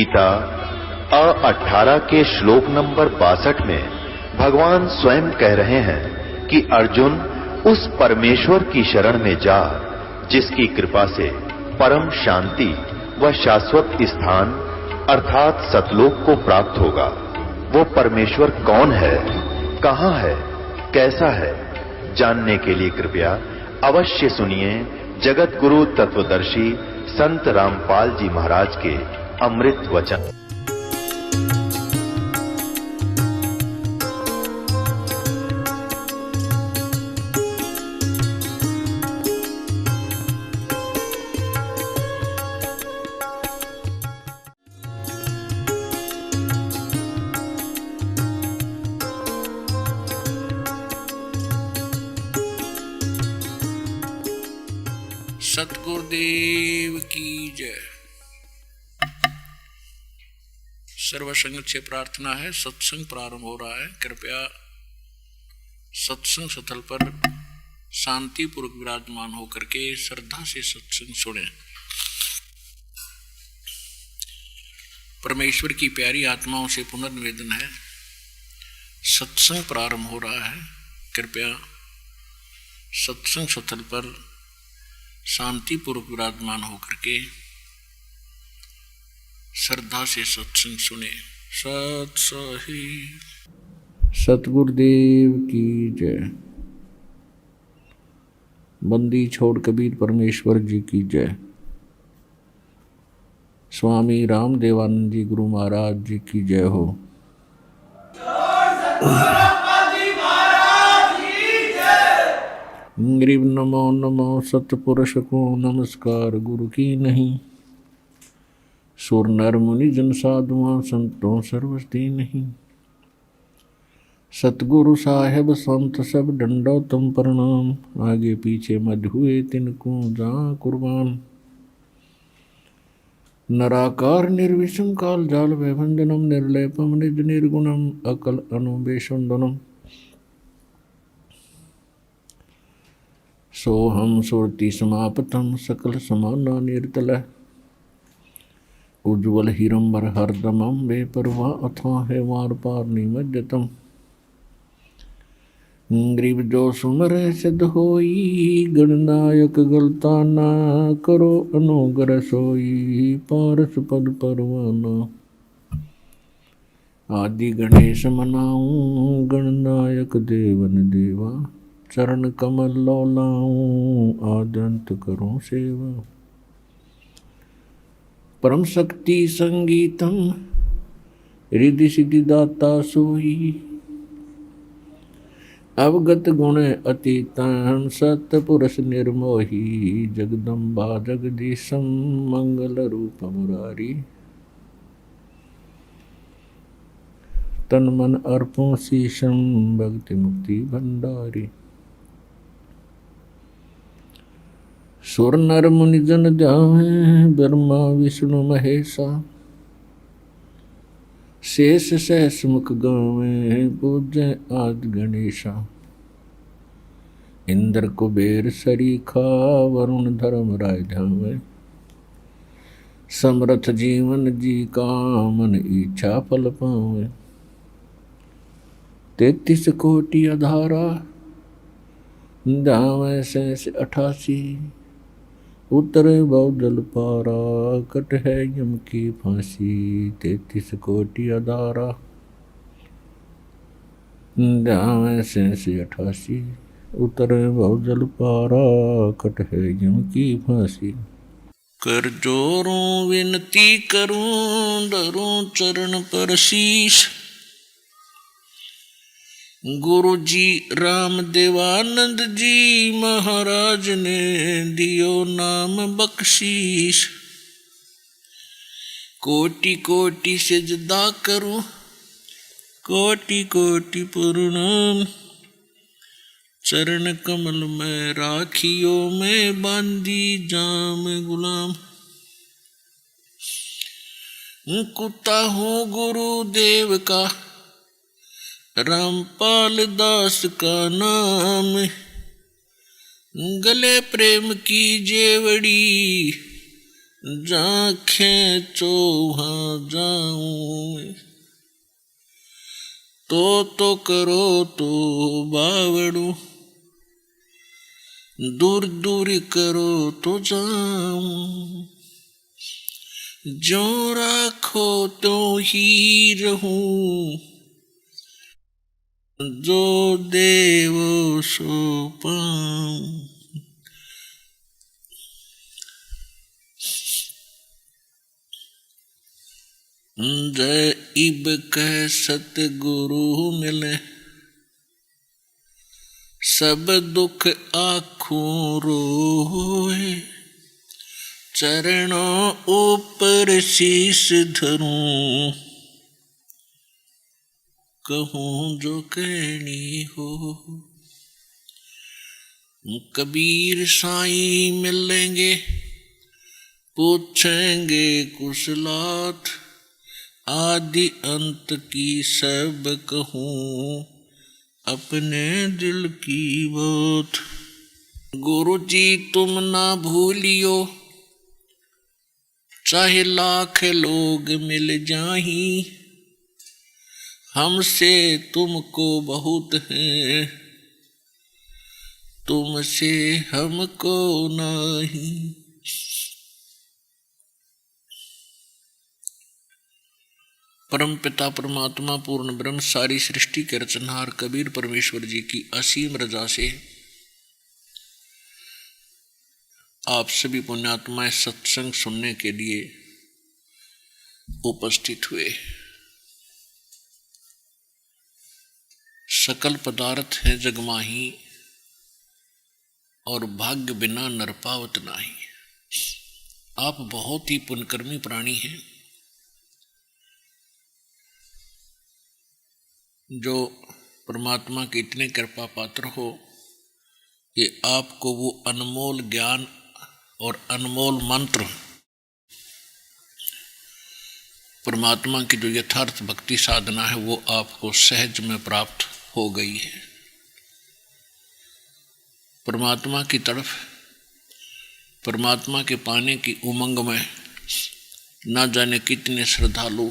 गीता 18 के श्लोक नंबर 62 में भगवान स्वयं कह रहे हैं कि अर्जुन उस परमेश्वर की शरण में जा जिसकी कृपा से परम शांति व शाश्वत स्थान अर्थात सतलोक को प्राप्त होगा। वो परमेश्वर कौन है, कहां है, कैसा है, जानने के लिए कृपया अवश्य सुनिए जगत गुरु तत्वदर्शी संत रामपाल जी महाराज के अमृत वचन। सतगुरुदेव की जय। सर्वसंगत से प्रार्थना है, सत्संग प्रारंभ हो रहा है। कृपया सत्संग स्थल पर शांतिपूर्वक विराजमान होकर के श्रद्धा से सत्संग सुने। परमेश्वर की प्यारी आत्माओं से पुनर्निवेदन है, सत्संग प्रारंभ हो रहा है। कृपया सत्संग स्थल पर शांतिपूर्वक विराजमान होकर के श्रद्धा से सत्संग सुने। सत सही सतगुरुदेव की जय। बंदी छोड़ कबीर परमेश्वर जी की जय। स्वामी रामदेवानंद जी गुरु महाराज जी की जय हो। गरीब नमो नमो सतपुरुष को नमस्कार गुरु की नहीं। सुर नर मुनि जन साधुआं संतों सर्वस्ती नहीं। सतगुरु साहेब संत सब डंडो तुम प्रणाम। आगे पीछे मध हुए तिनको जा कुर्बान। नराकार निर्विषम काल जाल वैभंजनम निर्लेपम निज निर्गुणम अकल अनुबेशंदनम। सोहम सुरति समापतम सकल समाना निर्तल। उज्ज्वल हिरंबर हरदमम बेपरवाह अथा है वार पार निमज्जतम। गरीब जो सुमर सिद्ध होई गणनायक गलता ना करो अनुग्रह सोई पारस पद परवाना। आदि गणेश मनाऊं गणनायक देवन देवा। चरण कमल लौलाऊं आदंत करूं सेवा। परम शक्ति संगीतम रिद्धि सिद्धि दाता सोई। अवगत गुण अतीतम सतपुरुष निर्मोही। जगदम्बा जगदीशम मंगल रूप मुरारी। तन मन अर्पों शीशम भक्ति मुक्ति भंडारी। सुर नर मुनि जन ध्यान ब्रह्मा विष्णु महेशा। शेष सहस मुख गावे पूज्य आदि गणेशा। इंद्र कुबेर सरीखा वरुण धर्म राय धावे। समर्थ जीवन जी का मन इच्छा फल पावे। 33 कोटि अधारा धावे शेष 88। उतरे बहुजल पारा कट है यम की फांसी। 33 कोटि अधारा धावे शेष 88। उतरे बहुजल पारा कट है यम की फांसी। कर जोरों विनती करूं धरूं चरण पर शीश। गुरु जी रामदेवानंद जी महाराज ने दियो नाम बख्शीश। कोटि कोटि सिजदा करूं कोटि कोटि प्रणाम। चरण कमल में राखियो में बांधी जाम गुलाम। कुत्ता हूँ गुरुदेव का रामपाल दास का नाम। गले प्रेम की जेवड़ी जाखें चौहा जाऊं तो करो तो बावड़ू, दूर दूर करो तो जाऊं, जो राखो तो ही रहूं, जो देवो सो पाऊं। जय इब कह सतगुरु मिले, सब दुख आँखों रोए, चरणों ऊपर शीश धरूं, कहूं जो कहनी हो। कबीर साईं मिलेंगे, पूछेंगे कुशलात, आदि अंत की सब कहूं, अपने दिल की बात। गुरु जी तुम ना भूलियो, चाहे लाख लोग मिल जाही, हमसे तुमको बहुत है, तुमसे हमको नहीं। परम पिता परमात्मा पूर्ण ब्रह्म सारी सृष्टि के रचनहार कबीर परमेश्वर जी की असीम रजा से आप सभी पुण्यात्माएं सत्संग सुनने के लिए उपस्थित हुए। सकल पदार्थ है जगमाही, और भाग्य बिना नर पावत नाही। आप बहुत ही पुण्यकर्मी प्राणी हैं, जो परमात्मा के इतने कृपा पात्र हो कि आपको वो अनमोल ज्ञान और अनमोल मंत्र परमात्मा की जो यथार्थ भक्ति साधना है वो आपको सहज में प्राप्त हो गई है। परमात्मा की तरफ, परमात्मा के पाने की उमंग में ना जाने कितने श्रद्धालु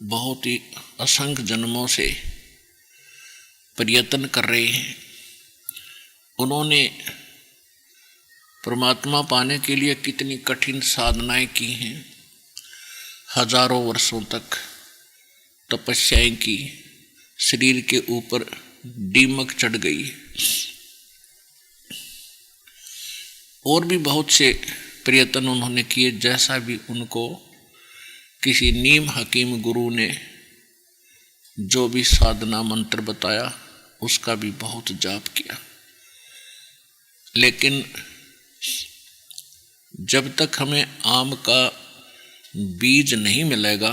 बहुत ही असंख्य जन्मों से प्रयत्न कर रहे हैं। उन्होंने परमात्मा पाने के लिए कितनी कठिन साधनाएं की हैं, हजारों वर्षों तक तपस्याएं की, शरीर के ऊपर दीमक चढ़ गई, और भी बहुत से प्रयत्न उन्होंने किए। जैसा भी उनको किसी नीम हकीम गुरु ने जो भी साधना मंत्र बताया उसका भी बहुत जाप किया, लेकिन जब तक हमें आम का बीज नहीं मिलेगा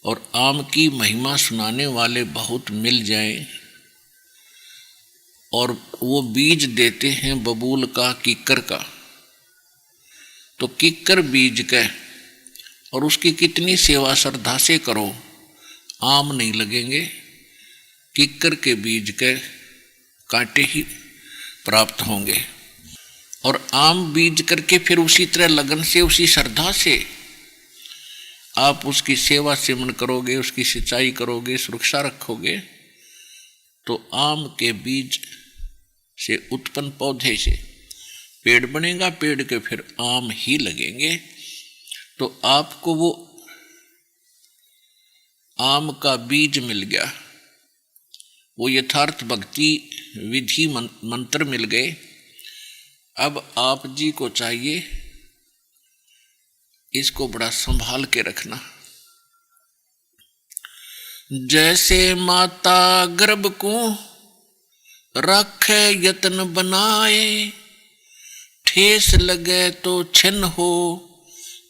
और आम की महिमा सुनाने वाले बहुत मिल जाएं, और वो बीज देते हैं बबूल का, किक्कर का, तो किक्कर बीज का और उसकी कितनी सेवा श्रद्धा से करो, आम नहीं लगेंगे। किक्कर के बीज के कांटे ही प्राप्त होंगे। और आम बीज करके फिर उसी तरह लगन से, उसी श्रद्धा से आप उसकी सेवा सेवन करोगे, उसकी सिंचाई करोगे, सुरक्षा रखोगे, तो आम के बीज से उत्पन्न पौधे से पेड़ बनेगा, पेड़ के फिर आम ही लगेंगे। तो आपको वो आम का बीज मिल गया, वो यथार्थ भक्ति विधि मंत्र मिल गए। अब आप जी को चाहिए इसको बड़ा संभाल के रखना। जैसे माता गर्भ को रखे यत्न बनाए, ठेस लगे तो छिन्न हो,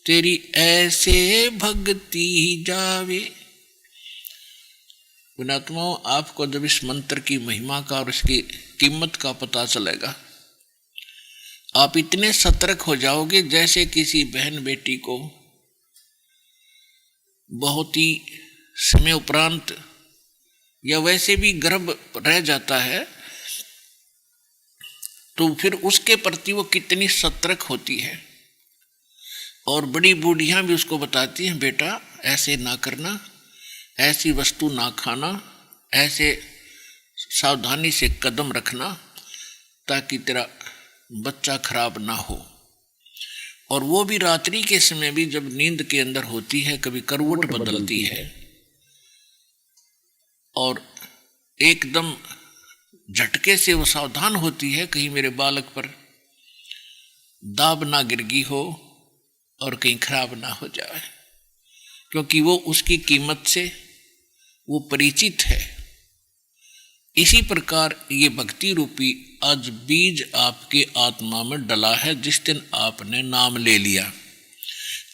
तेरी ऐसे भक्ति जावे। पुण्यात्माओं, आपको जब इस मंत्र की महिमा का और इसकी कीमत का पता चलेगा, आप इतने सतर्क हो जाओगे जैसे किसी बहन बेटी को बहुत ही समय उपरांत या वैसे भी गर्भ रह जाता है तो फिर उसके प्रति वो कितनी सतर्क होती है। और बड़ी बूढ़ियां भी उसको बताती हैं, बेटा ऐसे ना करना, ऐसी वस्तु ना खाना, ऐसे सावधानी से कदम रखना ताकि तेरा बच्चा खराब ना हो। और वो भी रात्रि के समय भी जब नींद के अंदर होती है, कभी करवट बदलती है और एकदम झटके से वो सावधान होती है कहीं मेरे बालक पर दाब ना गिरगी हो और कहीं खराब ना हो जाए, क्योंकि वो उसकी कीमत से वो परिचित है। इसी प्रकार ये भक्ति रूपी आज बीज आपके आत्मा में डला है जिस दिन आपने नाम ले लिया।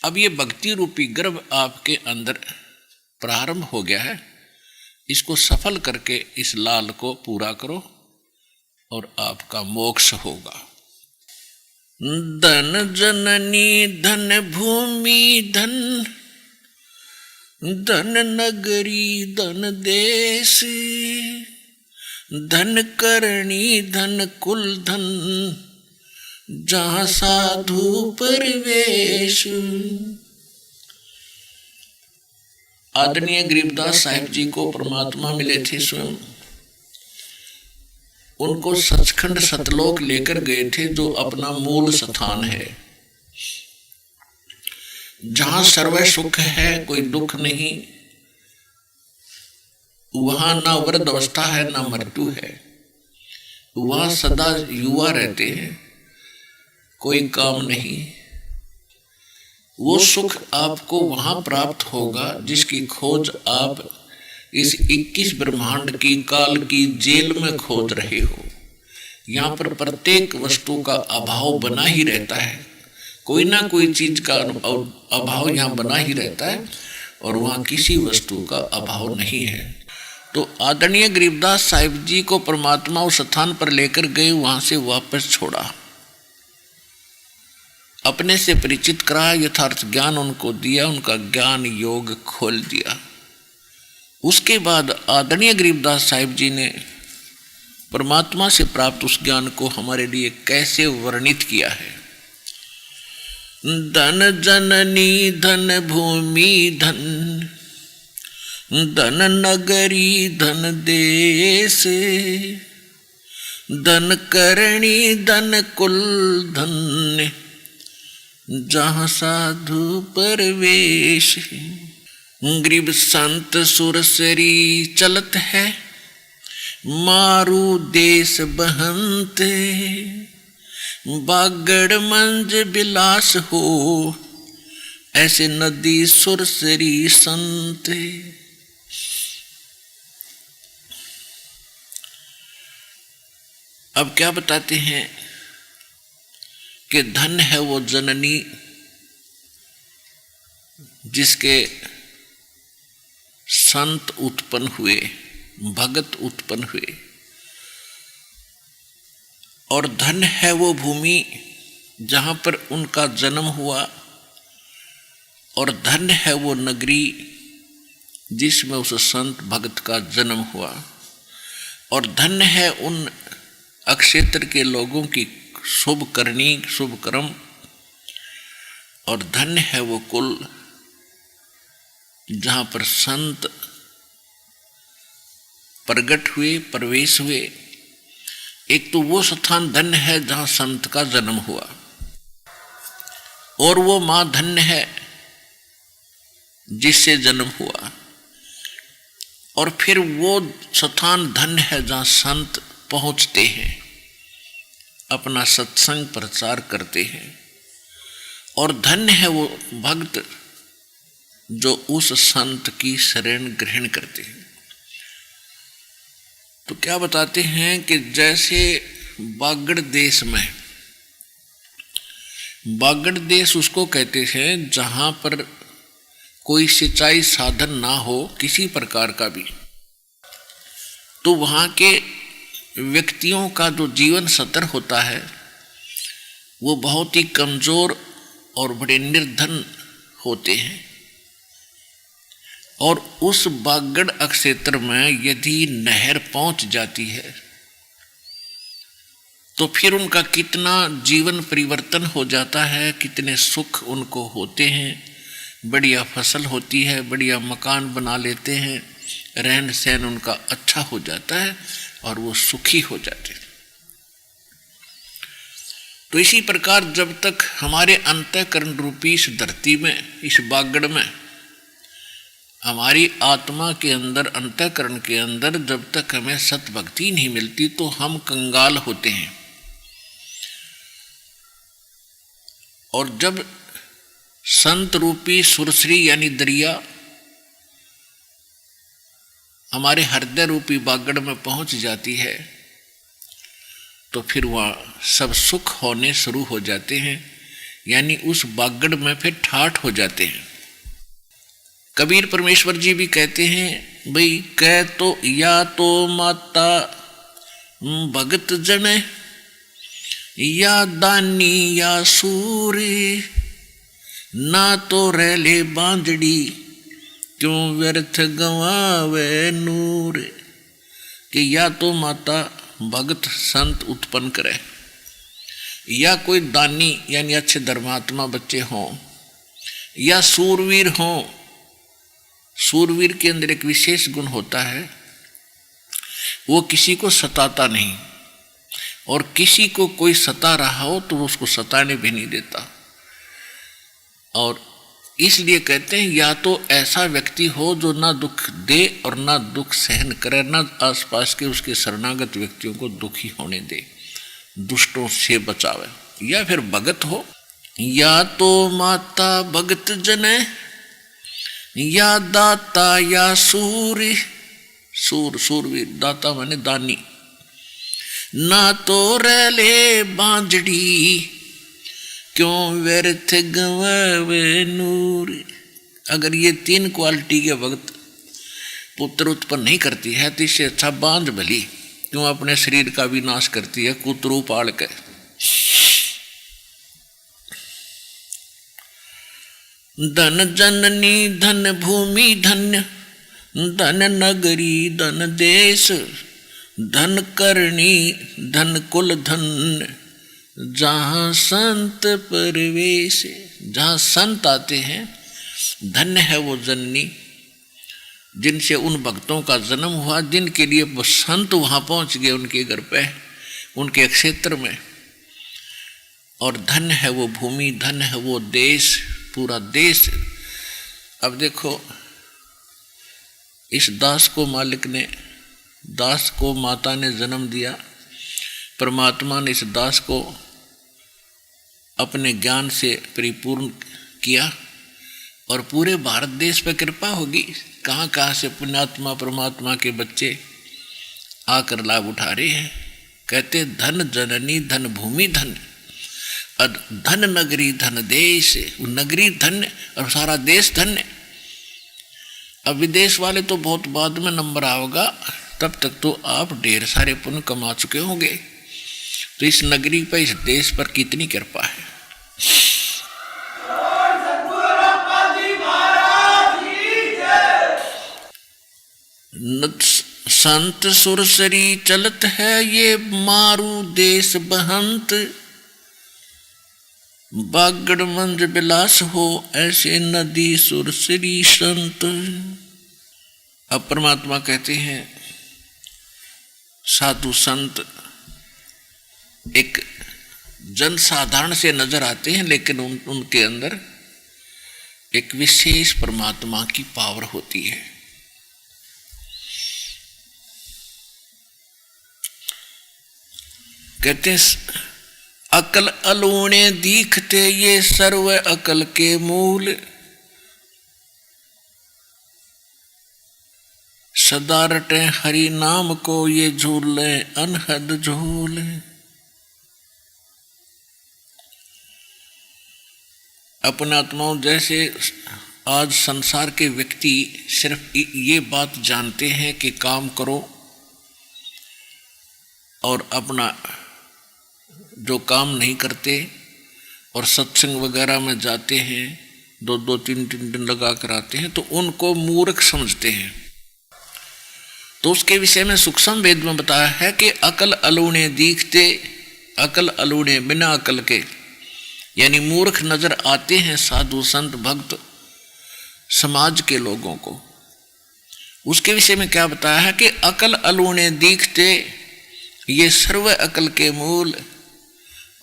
अब ये भक्ति रूपी गर्भ आपके अंदर प्रारंभ हो गया है, इसको सफल करके इस लाल को पूरा करो और आपका मोक्ष होगा। धन जननी धन भूमि धन, धन नगरी धन देश, धन करणी धन कुल धन, जहाँ साधु परिवेश। आदरणीय गरीबदास साहिब जी को परमात्मा मिले थे स्वयं, उनको सचखंड सतलोक लेकर गए थे जो अपना मूल स्थान है, जहां सर्व सुख है, कोई दुख नहीं, वहां ना वृद्ध अवस्था है ना मृत्यु है, वहां सदा युवा रहते हैं, कोई काम नहीं। वो सुख आपको वहां प्राप्त होगा जिसकी खोज आप इस 21 ब्रह्मांड की काल की जेल में खोज रहे हो। यहाँ पर प्रत्येक वस्तु का अभाव बना ही रहता है, कोई ना कोई चीज का अभाव यहाँ बना ही रहता है और वहाँ किसी वस्तु का अभाव नहीं है। तो आदरणीय गरीबदास साहिब जी को परमात्मा उस स्थान पर लेकर गए, वहां से वापस छोड़ा, अपने से परिचित कराया, यथार्थ ज्ञान उनको दिया, उनका ज्ञान योग खोल दिया। उसके बाद आदरणीय गरीबदास साहिब जी ने परमात्मा से प्राप्त उस ज्ञान को हमारे लिए कैसे वर्णित किया है। धन जननी धन भूमि धन, धन नगरी धन देश, धन करणी धन कुल धन, जहाँ साधु परवेश। गरीब संत सुरसरी चलत है, मारू देश बहंते, बागड़ मंज बिलास हो, ऐसे नदी सुरसरी संत। अब क्या बताते हैं कि धन है वो जननी जिसके संत उत्पन्न हुए, भगत उत्पन्न हुए, और धन है वो भूमि जहाँ पर उनका जन्म हुआ, और धन है वो नगरी जिसमें उस संत भगत का जन्म हुआ, और धन है उन अक्षेत्र के लोगों की शुभ करनी शुभ कर्म, और धन्य है वो कुल जहाँ पर संत प्रगट हुए, प्रवेश हुए। एक तो वो स्थान धन्य है जहाँ संत का जन्म हुआ, और वो माँ धन्य है जिससे जन्म हुआ, और फिर वो स्थान धन्य है जहाँ संत पहुँचते हैं, अपना सत्संग प्रचार करते हैं, और धन्य है वो भक्त जो उस संत की शरण ग्रहण करते हैं। तो क्या बताते हैं कि जैसे बागड़ देश में, बागड़ देश उसको कहते हैं जहाँ पर कोई सिंचाई साधन ना हो किसी प्रकार का भी, तो वहाँ के व्यक्तियों का जो जीवन स्तर होता है वो बहुत ही कमजोर और बड़े निर्धन होते हैं। और उस बागड़ क्षेत्र में यदि नहर पहुंच जाती है तो फिर उनका कितना जीवन परिवर्तन हो जाता है, कितने सुख उनको होते हैं, बढ़िया फसल होती है, बढ़िया मकान बना लेते हैं, रहन सहन उनका अच्छा हो जाता है और वो सुखी हो जाते हैं। तो इसी प्रकार जब तक हमारे अंतःकरण रूपी इस धरती में, इस बागड़ में, हमारी आत्मा के अंदर, अंतःकरण के अंदर जब तक हमें सत भक्ति नहीं मिलती तो हम कंगाल होते हैं। और जब संत रूपी सुरसरी यानी दरिया हमारे हृदय रूपी बागड़ में पहुंच जाती है तो फिर वहाँ सब सुख होने शुरू हो जाते हैं, यानी उस बागड़ में फिर ठाठ हो जाते हैं। कबीर परमेश्वर जी भी कहते हैं, भाई कह तो या तो माता भगत जन, या दानी या सूरी, ना तो रह ले बांजड़ी, क्यों व्यर्थ गंवावे नूर। कि या तो माता भगत संत उत्पन्न करे, या कोई दानी यानी अच्छे धर्मात्मा बच्चे हों, या सूरवीर हों। सूरवीर के अंदर एक विशेष गुण होता है, वो किसी को सताता नहीं, और किसी को कोई सता रहा हो तो वो उसको सताने भी नहीं देता। और इसलिए कहते हैं या तो ऐसा व्यक्ति हो जो ना दुख दे और ना दुख सहन करे, ना आसपास के उसके शरणागत व्यक्तियों को दुखी होने दे, दुष्टों से बचावे। या फिर भगत हो, या तो माता भगत जने, या दाता या सूरी। सूरवीर, दाता माने दानी। ना तो रह ले बांजड़ी, क्यों व्यर्थ गंवावे नूर। अगर ये तीन क्वालिटी के भक्त पुत्र उत्पन्न नहीं करती है तो इससे अच्छा बांझ भली क्यों अपने शरीर का विनाश करती है कुतरू पाल के। धन जननी धन भूमि धन्य, धन नगरी धन देश, धन करणी धन कुल धन, जहाँ संत परवेश। जहाँ संत आते हैं धन्य है वो जननी, जिनसे उन भक्तों का जन्म हुआ, जिनके लिए वो संत वहाँ पहुँच गए उनके घर पे, उनके क्षेत्र में। और धन्य है वो भूमि, धन्य है वो देश, पूरा देश। अब देखो इस दास को मालिक ने, दास को माता ने जन्म दिया, परमात्मा ने इस दास को अपने ज्ञान से परिपूर्ण किया और पूरे भारत देश पर कृपा होगी। कहाँ कहाँ से पुण्यात्मा परमात्मा के बच्चे आकर लाभ उठा रहे हैं। कहते धन जननी धन भूमि धन, धन नगरी धन देश। नगरी धन्य और सारा देश धन्य। अब विदेश वाले तो बहुत बाद में नंबर आओगा, तब तक तो आप ढेर सारे पुण्य कमा चुके होंगे। तो इस नगरी पर, इस देश पर कितनी कृपा है। संत सुरसरी चलत है ये मारू देश बहंत, बागड़ मंज बिलास हो ऐसे नदी सुरसरी संत। अब परमात्मा कहते हैं साधु संत एक जन साधारण से नजर आते हैं, लेकिन उनके अंदर एक विशेष परमात्मा की पावर होती है। कहते हैं अकल अलूणे दीखते ये सर्व अकल के मूल, सदा रटे हरि नाम को ये झूले अनहद झूल। अपने आत्माओं जैसे आज संसार के व्यक्ति सिर्फ ये बात जानते हैं कि काम करो और अपना जो काम नहीं करते और सत्संग वगैरह में जाते हैं, दो तीन दिन लगा कर आते हैं, तो उनको मूर्ख समझते हैं। तो उसके विषय में सूक्ष्म वेद में बताया है कि अकल अलूणे दीखते अकल अलूने बिना अकल के, यानी मूर्ख नजर आते हैं साधु संत भक्त समाज के लोगों को। उसके विषय में क्या बताया है कि अकल अलूने दीखते ये सर्व अकल के मूल,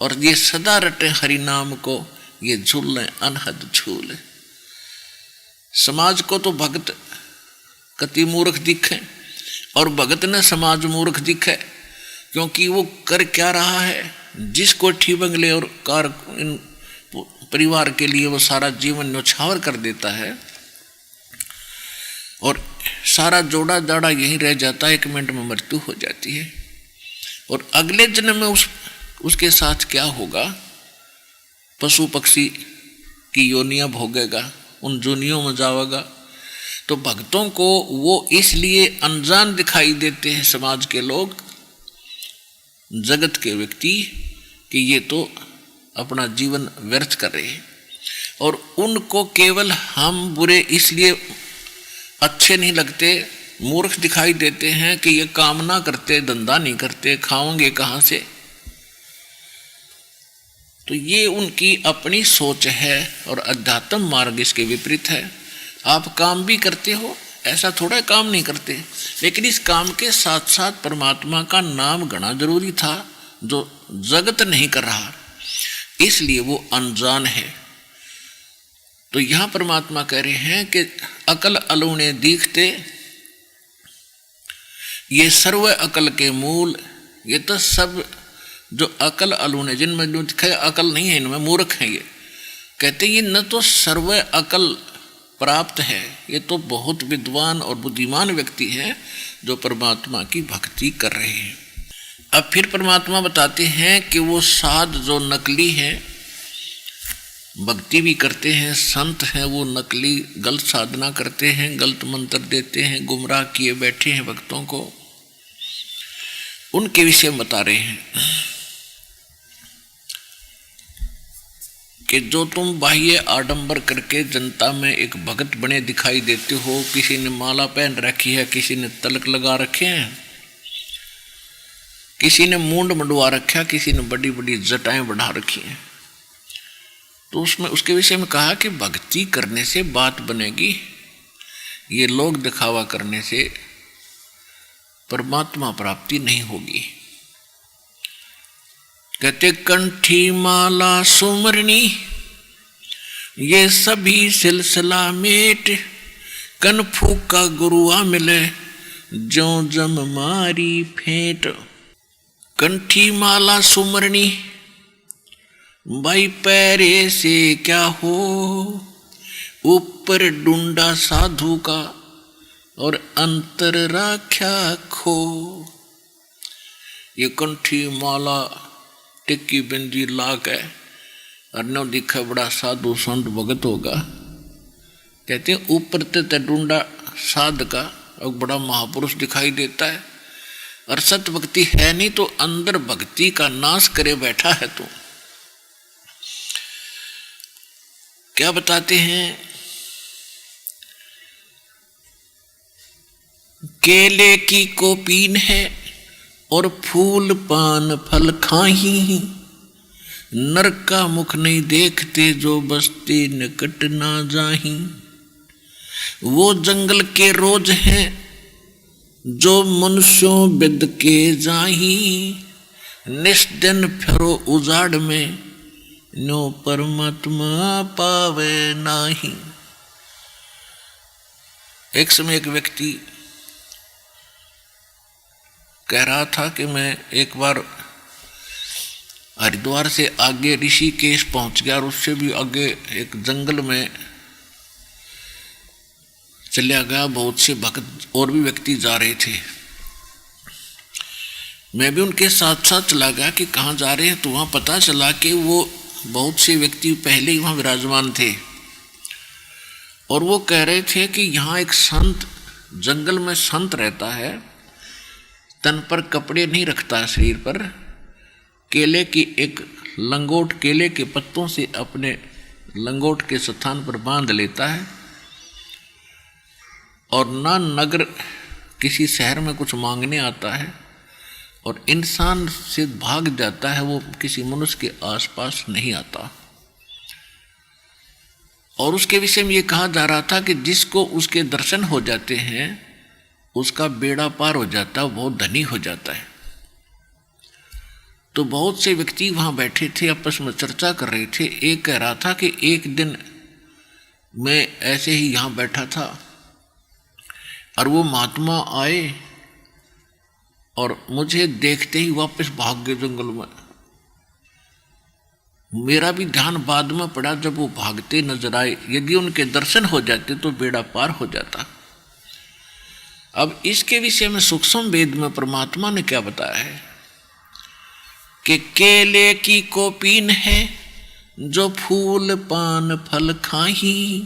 और ये सदा रटे हरि नाम को, ये झूले अनहद झूले। समाज को तो भक्त कति मूर्ख दिखे और भगत ने समाज मूर्ख दिखे, क्योंकि वो कर क्या रहा है, जिस कोठी बंगले और कार परिवार के लिए वो सारा जीवन न्यौछावर कर देता है और सारा जोड़ा जाड़ा यहीं रह जाता है, 1 मिनट में मृत्यु हो जाती है। और अगले जन्म में उसके साथ क्या होगा, पशु पक्षी की योनियां भोगेगा, उन जोनियों में जाएगा। तो भक्तों को वो इसलिए अनजान दिखाई देते हैं समाज के लोग, जगत के व्यक्ति, कि ये तो अपना जीवन व्यर्थ कर रहे हैं। और उनको केवल हम बुरे इसलिए अच्छे नहीं लगते, मूर्ख दिखाई देते हैं कि ये काम ना करते, धंधा नहीं करते, खाओगे कहाँ से। तो ये उनकी अपनी सोच है और अध्यात्म मार्ग इसके विपरीत है। आप काम भी करते हो, ऐसा थोड़ा काम नहीं करते, लेकिन इस काम के साथ साथ परमात्मा का नाम गणा जरूरी था, जो जगत नहीं कर रहा, इसलिए वो अनजान है। तो यहां परमात्मा कह रहे हैं कि अकल अलूने दीखते ये सर्व अकल के मूल। ये तो सब जो अकल अलूने, जिनमें जो दिखाए अकल नहीं है, इनमें मूर्ख हैं। ये कहते ये न तो सर्व अकल प्राप्त है, ये तो बहुत विद्वान और बुद्धिमान व्यक्ति हैं जो परमात्मा की भक्ति कर रहे हैं। अब फिर परमात्मा बताते हैं कि वो साध जो नकली हैं, भक्ति भी करते हैं, संत हैं, वो नकली गलत साधना करते हैं, गलत मंत्र देते हैं, गुमराह किए बैठे हैं भक्तों को, उनके विषय में बता रहे हैं कि जो तुम बाह्य आडंबर करके जनता में एक भगत बने दिखाई देते हो, किसी ने माला पहन रखी है, किसी ने तलक लगा रखे हैं, किसी ने मूंड मंडवा रखा, किसी ने बड़ी बड़ी जटाएं बढ़ा रखी हैं, तो उसमें उसके विषय में कहा कि भक्ति करने से बात बनेगी, ये लोग दिखावा करने से परमात्मा प्राप्ति नहीं होगी। कहते कंठी माला सुमरनी ये सभी सिलसिला मेट, कन फूका गुरुआ मिले जो जम मारी फेंट। कंठी माला सुमरनी भाई पैरे से क्या हो, ऊपर डूंडा साधु का और अंतर राख्या खो। ये कंठी माला टिक्की बिंदी लाक है और न दिखा बड़ा साधु संत भगत होगा। कहते हैं ऊपर ते डूंडा साध का और बड़ा महापुरुष दिखाई देता है, और सत भक्ति है नहीं तो अंदर भक्ति का नाश करे बैठा है। तो क्या बताते हैं, केले की कोपीन है और फूल पान फल खाही, नरक का मुख नहीं देखते जो बस्ती निकट ना जाही। वो जंगल के रोज हैं जो मनुष्यों बिद के जाही, निष्दिन फिरो उजाड़ में नो परमात्मा पावे नाही। एक समय एक व्यक्ति कह रहा था कि मैं एक बार हरिद्वार से आगे ऋषिकेश पहुंच गया और उससे भी आगे एक जंगल में चला गया। बहुत से भक्त और भी व्यक्ति जा रहे थे, मैं भी उनके साथ साथ चला गया कि कहाँ जा रहे हैं। तो वहाँ पता चला कि वो बहुत से व्यक्ति पहले ही वहाँ विराजमान थे और वो कह रहे थे कि यहाँ एक संत, जंगल में संत रहता है, तन पर कपड़े नहीं रखता, शरीर पर केले की एक लंगोट केले के पत्तों से अपने लंगोट के स्थान पर बांध लेता है, और ना नगर किसी शहर में कुछ मांगने आता है और इंसान से भाग जाता है, वो किसी मनुष्य के आसपास नहीं आता। और उसके विषय में ये कहा जा रहा था कि जिसको उसके दर्शन हो जाते हैं उसका बेड़ा पार हो जाता है, बहुत धनी हो जाता है। तो बहुत से व्यक्ति वहां बैठे थे, आपस में चर्चा कर रहे थे। एक कह रहा था कि एक दिन मैं ऐसे ही यहां बैठा था और वो महात्मा आए और मुझे देखते ही वापस भाग गए जंगल में। मेरा भी ध्यान बाद में पड़ा, जब वो भागते नजर आए, यदि उनके दर्शन हो जाते तो बेड़ा पार हो जाता। अब इसके विषय में सूक्ष्म वेद में परमात्मा ने क्या बताया है कि केले की कोपीन है जो फूल पान फल खाही,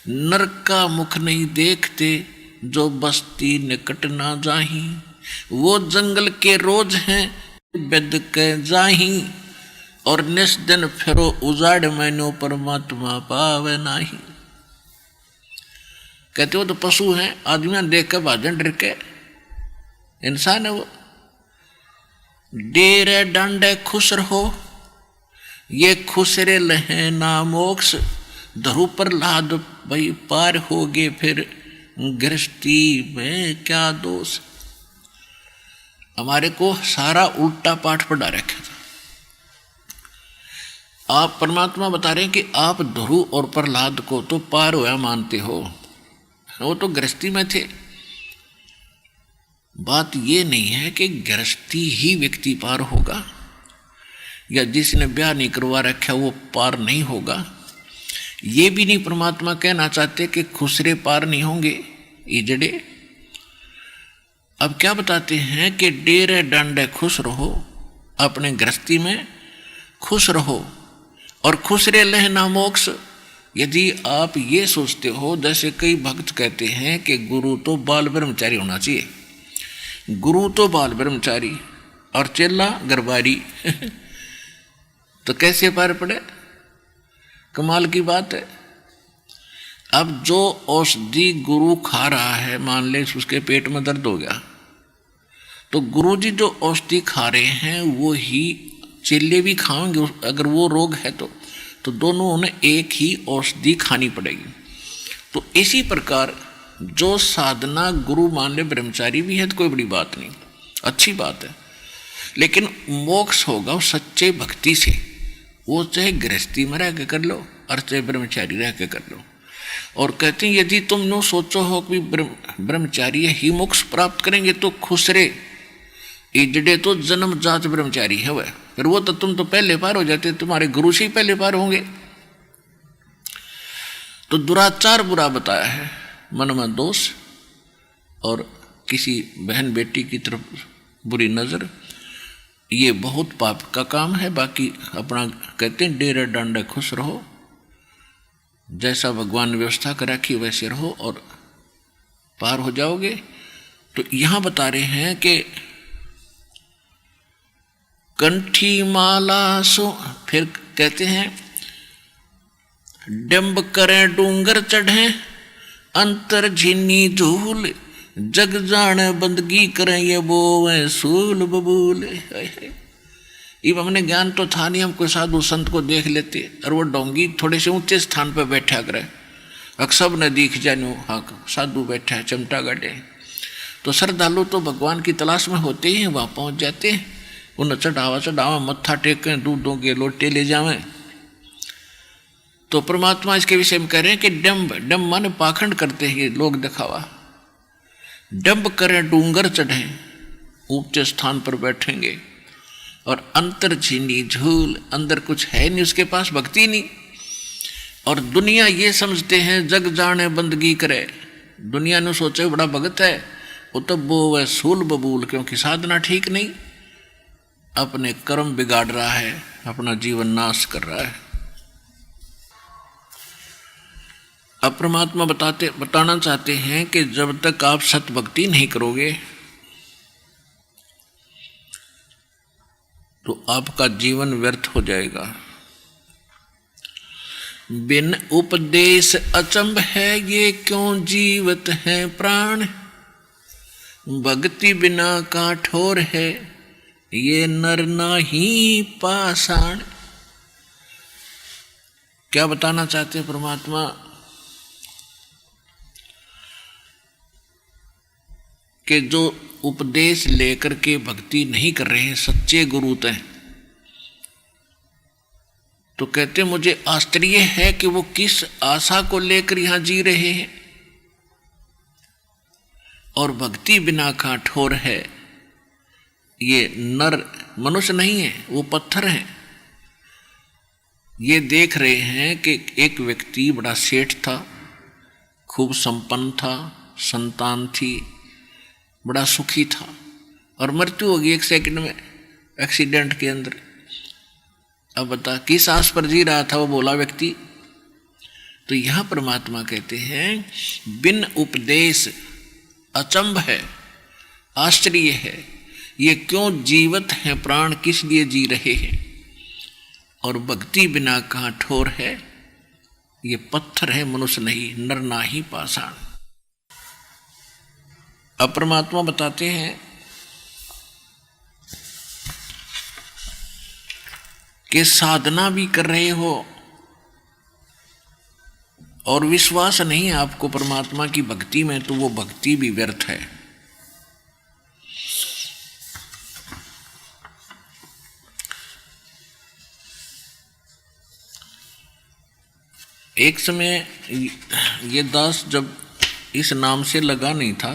नरक का मुख नहीं देखते जो बस्ती निकट ना जाही, वो जंगल के रोज हैं बेद के जाही, और निस दिन फिरो उजाड़ मैनो परमात्मा पावे नाही। कहते हो तो पशु हैं, आदमियां देख कर भाजन डर के, इंसान है वो। डेरे डांडे खुश रहो ये खुसरे लहे ना मोक्ष, धरु पर लाद भाई पार होगे फिर गृहस्थी में क्या दोष। हमारे को सारा उल्टा पाठ पढ़ा रखा था। आप परमात्मा बता रहे हैं कि आप ध्रुव और प्रहलाद को तो पार हुआ मानते हो, वो तो गृहस्थी में थे। बात ये नहीं है कि गृहस्थी ही व्यक्ति पार होगा या जिसने ब्याह नहीं करवा रखा वो पार नहीं होगा। ये भी नहीं परमात्मा कहना चाहते कि खुसरे पार नहीं होंगे इजड़े। अब क्या बताते हैं कि डेरे डंडे खुश रहो, अपने गृहस्थी में खुश रहो, और खुसरे लहना मोक्ष। यदि आप ये सोचते हो, जैसे कई भक्त कहते हैं कि गुरु तो बाल ब्रह्मचारी होना चाहिए, गुरु तो बाल ब्रह्मचारी और चेला गरबारी तो कैसे पार पड़े? कमाल की बात है। अब जो औषधि गुरु खा रहा है, मान ले उसके पेट में दर्द हो गया, तो गुरु जी जो औषधि खा रहे हैं वो ही चेले भी खाएंगे। अगर वो रोग है तो दोनों ने एक ही औषधि खानी पड़ेगी। तो इसी प्रकार जो साधना गुरु मान ले ब्रह्मचारी भी है तो कोई बड़ी बात नहीं, अच्छी बात है। लेकिन मोक्ष होगा सच्चे भक्ति से, वो चाहे गृहस्थी में रह के कर लो और चाहे ब्रह्मचारी रह के कर लो। और कहते हैं यदि तुम नो सोचो हो कि ब्रह्मचारी ही मोक्ष प्राप्त करेंगे तो खुसरे इजड़े तो जन्म जात ब्रह्मचारी है वह, फिर वो तो तुम तो पहले पार हो जाते, तुम्हारे गुरु से ही पहले पार होंगे। तो दुराचार बुरा बताया है, मन में दोष और किसी बहन बेटी की तरफ बुरी नजर, ये बहुत पाप का काम है। बाकी अपना कहते हैं डेरे डांडे खुश रहो, जैसा भगवान ने व्यवस्था कर रखी वैसे रहो और पार हो जाओगे। तो यहां बता रहे हैं कि कंठी माला सो, फिर कहते हैं डंब करें डूंगर चढ़े अंतर झीनी झूल, जग जाने बंदगी करें ये बोवे सूल बबूल। इब हमने ज्ञान तो था नहीं, हम कोई साधु संत को देख लेते और वो डोंगी थोड़े से ऊंचे स्थान पर बैठा करे, अक्सर न दिख जानो हाँ साधु बैठा है चमटा गढ़े। तो श्रद्धालु तो भगवान की तलाश में होते ही वहां पहुंच जाते हैं, उन्हें चढ़ावा मत्था टेकें, दूधों के लोटे ले जावें। तो परमात्मा इसके विषय में कह रहे हैं कि डंब माने पाखंड करते हैं लोग, दिखावा। डंब करें डूंगर चढ़े, ऊंचे स्थान पर बैठेंगे, और अंतर झीनी झूल, अंदर कुछ है नहीं, उसके पास भक्ति नहीं। और दुनिया ये समझते हैं जग जाने बंदगी करे, दुनिया ने सोचे बड़ा भगत है वो, तब वो वह सूल बबूल, क्योंकि साधना ठीक नहीं, अपने कर्म बिगाड़ रहा है, अपना जीवन नाश कर रहा है। अब परमात्मा बताना चाहते हैं कि जब तक आप सत भक्ति नहीं करोगे तो आपका जीवन व्यर्थ हो जाएगा। बिन उपदेश अचंभ है ये क्यों जीवत है प्राण, भक्ति बिना काठोर है ये नर नाही पाषाण। क्या बताना चाहते हैं परमात्मा? कि जो उपदेश लेकर के भक्ति नहीं कर रहे हैं, सच्चे गुरु तो हैं, तो कहते मुझे आश्चर्य है कि वो किस आशा को लेकर यहां जी रहे हैं। और भक्ति बिना काठोर है। ये नर मनुष्य नहीं है, वो पत्थर हैं। ये देख रहे हैं कि एक व्यक्ति बड़ा सेठ था, खूब संपन्न था, संतान थी, बड़ा सुखी था, और मृत्यु हो गई 1 सेकंड में एक्सीडेंट के अंदर। अब बता किस आस पर जी रहा था वो बोला व्यक्ति। तो यहां परमात्मा कहते हैं बिन उपदेश अचंभ है, आश्चर्य है, ये क्यों जीवित हैं, प्राण किस लिए जी रहे हैं। और भक्ति बिना काठोर है, ये पत्थर है, मनुष्य नहीं, नर नाही पाषाण। अब परमात्मा बताते हैं कि साधना भी कर रहे हो और विश्वास नहीं है आपको परमात्मा की भक्ति में, तो वो भक्ति भी व्यर्थ है। एक समय ये दास जब इस नाम से लगा नहीं था,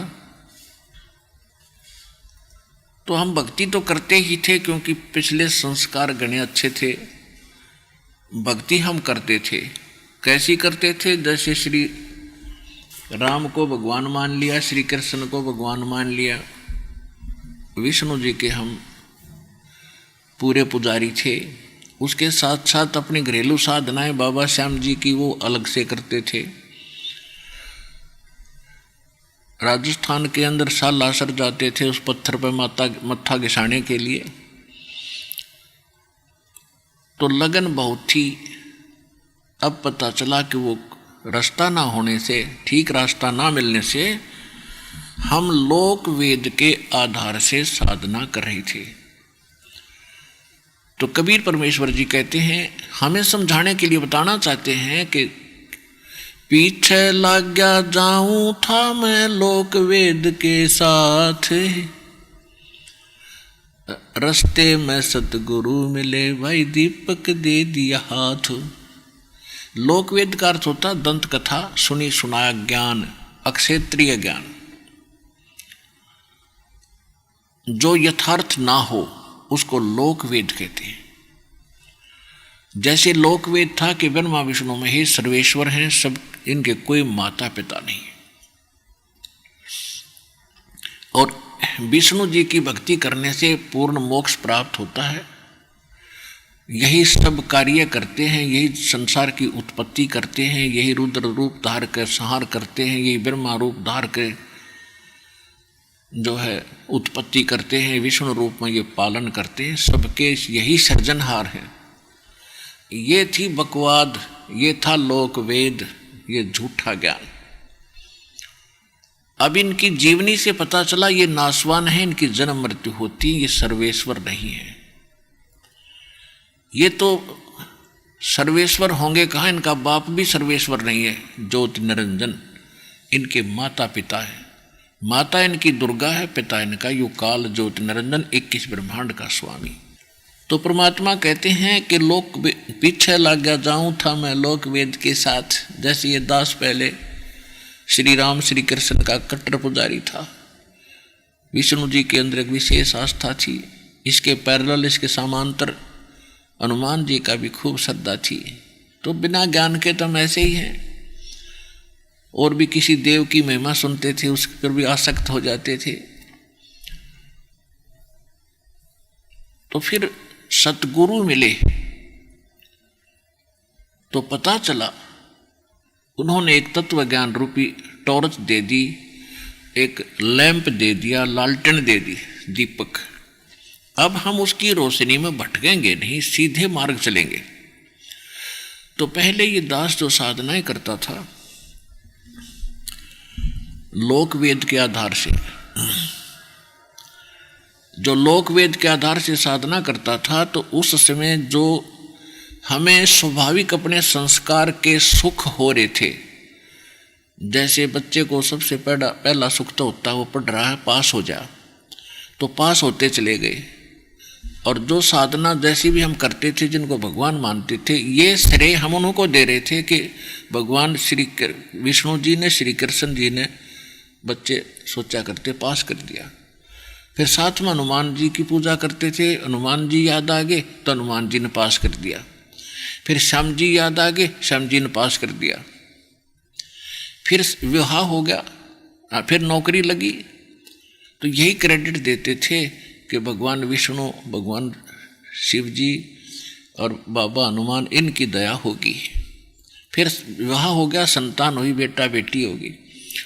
तो हम भक्ति तो करते ही थे, क्योंकि पिछले संस्कार घने अच्छे थे। भक्ति हम करते थे। कैसी करते थे? जैसे श्री राम को भगवान मान लिया, श्री कृष्ण को भगवान मान लिया, विष्णु जी के हम पूरे पुजारी थे। उसके साथ साथ अपनी घरेलू साधनाएं बाबा श्याम जी की वो अलग से करते थे। राजस्थान के अंदर सालासर जाते थे उस पत्थर पर मत्था घिसाने के लिए, तो लगन बहुत थी। अब पता चला कि वो रास्ता ना होने से, ठीक रास्ता ना मिलने से, हम लोक वेद के आधार से साधना कर रहे थे। तो कबीर परमेश्वर जी कहते हैं, हमें समझाने के लिए बताना चाहते हैं कि पीछे लग गया जाऊं था मैं लोक वेद के साथ, रास्ते में सतगुरु मिले भाई दीपक दे दिया हाथ। लोक वेद का अर्थ होता दंत कथा, सुनी सुनाया ज्ञान, अक्षेत्रीय ज्ञान। जो यथार्थ ना हो उसको लोक वेद कहते हैं। जैसे लोक वेद था कि ब्रह्मा विष्णु महेश सर्वेश्वर हैं, सब इनके कोई माता पिता नहीं है, और विष्णु जी की भक्ति करने से पूर्ण मोक्ष प्राप्त होता है। यही सब कार्य करते हैं, यही संसार की उत्पत्ति करते हैं, यही रुद्र रूप धार कर संहार करते हैं, यही ब्रह्मा रूप धार कर जो है उत्पत्ति करते हैं, विष्णु रूप में ये पालन करते हैं। सबके यही सृजनहार हैं। ये थी बकवाद, ये था लोक वेद, ये झूठा ज्ञान। अब इनकी जीवनी से पता चला ये नासवान है, इनकी जन्म मृत्यु होती है, ये सर्वेश्वर नहीं है। ये तो सर्वेश्वर होंगे कहाँ, इनका बाप भी सर्वेश्वर नहीं है, ज्योति निरंजन इनके माता पिता है। माता इनकी दुर्गा है, पिता इनका युकाल ज्योति निरंजन 21 ब्रह्मांड का स्वामी। तो परमात्मा कहते हैं कि लोक पीछे लग गया जाऊं था मैं लोक वेद के साथ। जैसे ये दास पहले श्री राम श्री कृष्ण का कट्टर पुजारी था, विष्णु जी के अंदर एक विशेष आस्था थी, इसके पैरेलल इसके समांतर हनुमान जी का भी खूब श्रद्धा थी। तो बिना ज्ञान के तो हम ऐसे ही हैं, और भी किसी देव की महिमा सुनते थे उस पर भी आसक्त हो जाते थे। तो फिर सतगुरु मिले तो पता चला, उन्होंने एक तत्व ज्ञान रूपी टॉर्च दे दी, एक लैंप दे दिया, लालटेन दे दी, दीपक। अब हम उसकी रोशनी में भटकेंगे नहीं, सीधे मार्ग चलेंगे। तो पहले ये दास जो साधनाएं करता था लोक वेद के आधार से, जो लोक वेद के आधार से साधना करता था, तो उस समय जो हमें स्वाभाविक अपने संस्कार के सुख हो रहे थे, जैसे बच्चे को सबसे पहला सुख तो होता है वो पढ़ रहा है, पास हो जा, तो पास होते चले गए। और जो साधना जैसी भी हम करते थे, जिनको भगवान मानते थे, ये श्रेय हम उनको दे रहे थे कि भगवान श्री विष्णु जी ने, श्री कृष्ण जी ने बच्चे सोचा करते पास कर दिया। फिर साथ में हनुमान जी की पूजा करते थे, हनुमान जी याद आ गए तो हनुमान जी ने पास कर दिया। फिर श्याम जी याद आ गए, श्याम जी ने पास कर दिया। फिर विवाह हो गया, फिर नौकरी लगी, तो यही क्रेडिट देते थे कि भगवान विष्णु, भगवान शिव जी और बाबा हनुमान, इनकी दया होगी। फिर विवाह हो गया, संतान हुई, बेटा बेटी होगी,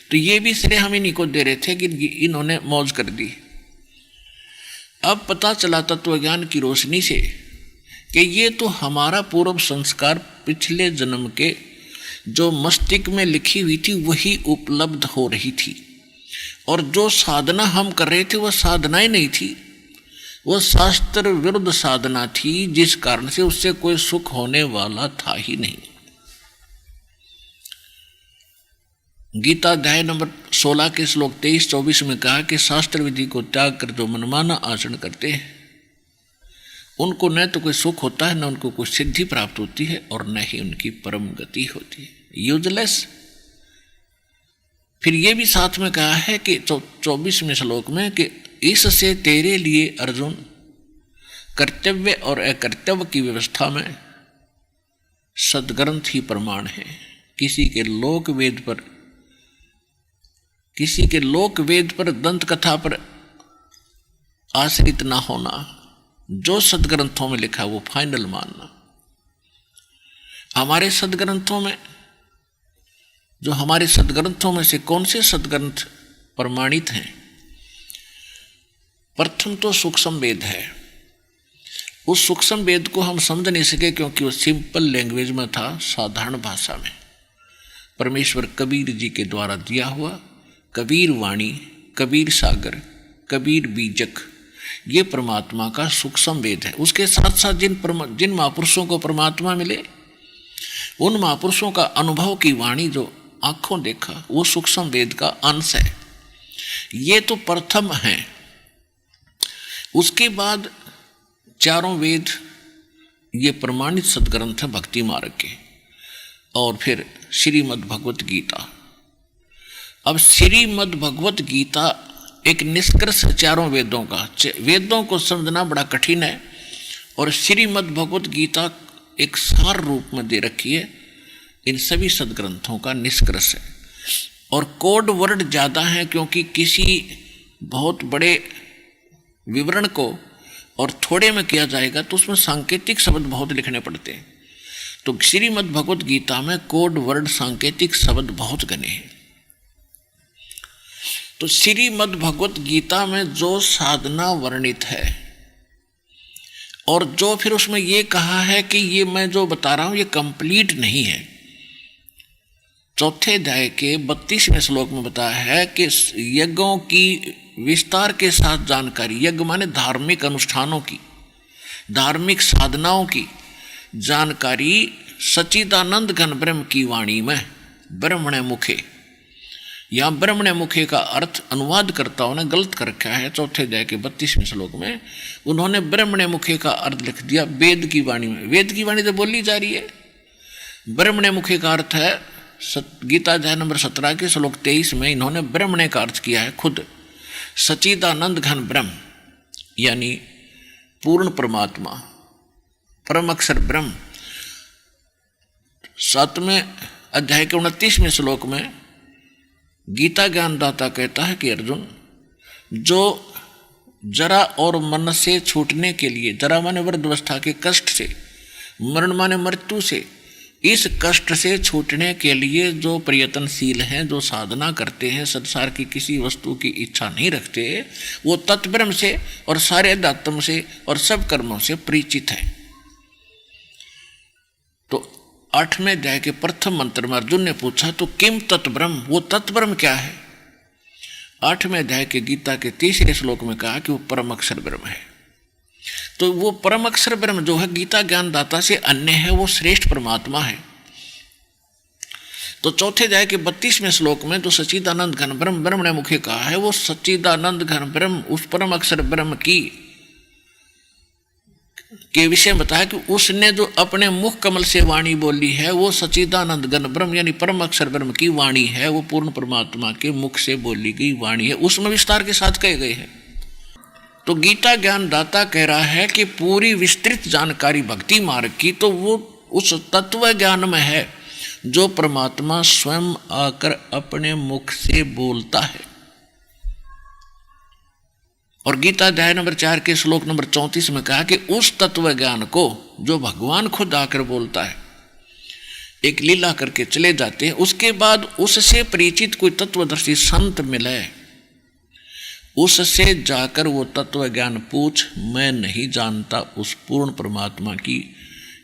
तो ये भी श्रेय हम इन्हीं को दे रहे थे कि इन्होंने मौज कर दी। अब पता चला तत्वज्ञान की रोशनी से कि ये तो हमारा पूर्व संस्कार पिछले जन्म के जो मस्तिष्क में लिखी हुई थी वही उपलब्ध हो रही थी, और जो साधना हम कर रहे थे वह साधना ही नहीं थी, वह शास्त्र विरुद्ध साधना थी, जिस कारण से उससे कोई सुख होने वाला था ही नहीं। गीता अध्याय नंबर 16 के श्लोक 23-24 में कहा कि शास्त्र विधि को त्याग कर जो मनमाना आचरण करते हैं उनको न तो कोई सुख होता है, न उनको कोई सिद्धि प्राप्त होती है, और न ही उनकी परम गति होती है, यूजलेस। फिर ये भी साथ में कहा है कि 24वें श्लोक में कि इससे तेरे लिए अर्जुन कर्तव्य और अकर्तव्य की व्यवस्था में सदग्रंथ ही प्रमाण है। किसी के लोक वेद पर दंत कथा पर आश्रित ना होना, जो सदग्रंथों में लिखा वो फाइनल मानना। हमारे सदग्रंथों में से कौन से सदग्रंथ प्रमाणित हैं? प्रथम तो सूक्ष्म वेद है। उस सूक्ष्म वेद को हम समझ नहीं सके क्योंकि वो सिंपल लैंग्वेज में था, साधारण भाषा में। परमेश्वर कबीर जी के द्वारा दिया हुआ कबीर वाणी, कबीर सागर, कबीर बीजक, ये परमात्मा का सूक्ष्म वेद है। उसके साथ साथ जिन महापुरुषों को परमात्मा मिले, उन महापुरुषों का अनुभव की वाणी जो आंखों देखा, वो सूक्ष्म वेद का अंश है। ये तो प्रथम है। उसके बाद चारों वेद ये प्रमाणित सदग्रंथ है भक्ति मार्ग के, और फिर श्रीमद् भगवत गीता। अब श्रीमद् भगवत गीता एक निष्कर्ष चारों वेदों का। वेदों को समझना बड़ा कठिन है, और श्रीमद् भगवत गीता एक सार रूप में दे रखी है, इन सभी सदग्रंथों का निष्कर्ष है। और कोड वर्ड ज़्यादा है, क्योंकि किसी बहुत बड़े विवरण को और थोड़े में किया जाएगा तो उसमें सांकेतिक शब्द बहुत लिखने पड़ते हैं। तो श्रीमद् भगवत गीता में कोड वर्ड, सांकेतिक शब्द बहुत घने हैं। तो श्रीमद् भगवत गीता में जो साधना वर्णित है, और जो फिर उसमें ये कहा है कि ये मैं जो बता रहा हूं ये कंप्लीट नहीं है। चौथे अध्याय के 32वें श्लोक में बताया है कि यज्ञों की विस्तार के साथ जानकारी, यज्ञ माने धार्मिक अनुष्ठानों की, धार्मिक साधनाओं की जानकारी सच्चिदानंद घन ब्रह्म की वाणी में ब्रह्मणे मुखे। यहाँ ब्रह्मणे मुखे का अर्थ अनुवादकर्ताओं ने गलत कर रखा है। चौथे अध्याय के 32वें श्लोक में उन्होंने ब्रह्मणे मुखे का अर्थ लिख दिया वेद की वाणी में। वेद की वाणी तो बोली जा रही है, ब्रह्मणे मुखे का अर्थ है गीता अध्याय नंबर 17 के श्लोक 23 में इन्होंने ब्रह्मणे का अर्थ किया है खुद सच्चिदानंद घन ब्रह्म, यानी पूर्ण परमात्मा, परम अक्षर ब्रह्म। 7वें अध्याय के 29वें श्लोक में गीता ज्ञानदाता कहता है कि अर्जुन, जो जरा और मन से छूटने के लिए, जरा माने वृद्धावस्था के कष्ट से, मरण माने मृत्यु से, इस कष्ट से छूटने के लिए जो प्रयत्नशील हैं, जो साधना करते हैं, संसार की किसी वस्तु की इच्छा नहीं रखते, वो तत्ब्रह्म से और सारे अध्यात्म से और सब कर्मों से परिचित है। तो 8वें अध्याय के प्रथम मंत्र में अर्जुन ने पूछा तो किम तत्ब्रह्म, वो तत्ब्रह्म क्या है? 8वें अध्याय के गीता के 3रे श्लोक में कहा कि वो परम अक्षर ब्रह्म है। तो वो परम अक्षर ब्रह्म जो है गीता ज्ञानदाता से अन्य है, वो श्रेष्ठ परमात्मा है। तो चौथे अध्याय के 32वें श्लोक में जो सच्चिदानंद घन ब्रह्म ब्रह्म ने मुखे कहा है, वो सच्चिदानंद घन ब्रह्म उस परम अक्षर ब्रह्म के विषय में बताया कि उसने जो अपने मुख कमल से वाणी बोली है, वो सच्चिदानंद घन ब्रह्म यानी परम अक्षर ब्रह्म की वाणी है, वो पूर्ण परमात्मा के मुख से बोली गई वाणी है, उसमें विस्तार के साथ कहे गए हैं। तो गीता ज्ञानदाता कह रहा है कि पूरी विस्तृत जानकारी भक्ति मार्ग की तो वो उस तत्व ज्ञान में है जो परमात्मा स्वयं आकर अपने मुख से बोलता है। और गीता अध्याय नंबर 4 के श्लोक नंबर 34 में कहा कि उस तत्व ज्ञान को जो भगवान खुद आकर बोलता है, एक लीला करके चले जाते हैं, उसके बाद उससे परिचित कोई तत्वदर्शी संत मिले, उससे जाकर वो तत्व ज्ञान पूछ, मैं नहीं जानता उस पूर्ण परमात्मा की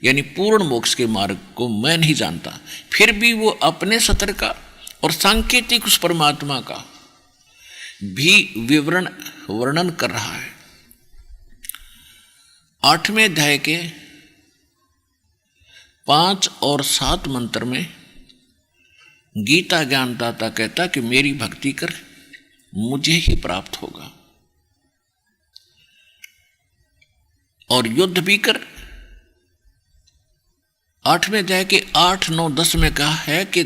यानी पूर्ण मोक्ष के मार्ग को मैं नहीं जानता, फिर भी वो अपने सतर का और सांकेतिक उस परमात्मा का भी वर्णन कर रहा है। 8वें अध्याय के 5 और 7 मंत्र में गीता ज्ञानदाता कहता कि मेरी भक्ति कर, मुझे ही प्राप्त होगा, और युद्ध भी कर। 8वें अध्याय के 8, 9, 10 में कहा है कि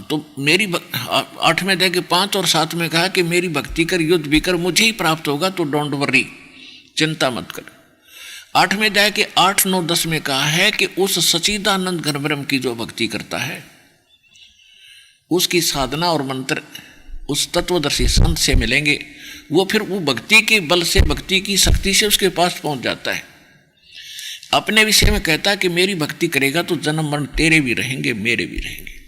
तो मेरी 8वें अध्याय के 5 और 7 में कहा कि मेरी भक्ति कर, युद्ध भी कर, मुझे ही प्राप्त होगा, तो डोंट वरी, चिंता मत कर। 8वें अध्याय के 8, 9, 10 में कहा है कि उस सच्चिदानंद घन ब्रह्म की जो भक्ति करता है, उसकी साधना और मंत्र उस तत्वदर्शी संत से मिलेंगे, वो फिर वो भक्ति के बल से, भक्ति की शक्ति से उसके पास पहुंच जाता है। अपने विषय में कहता है कि मेरी भक्ति करेगा तो जन्म मरण तेरे भी रहेंगे, मेरे भी रहेंगे।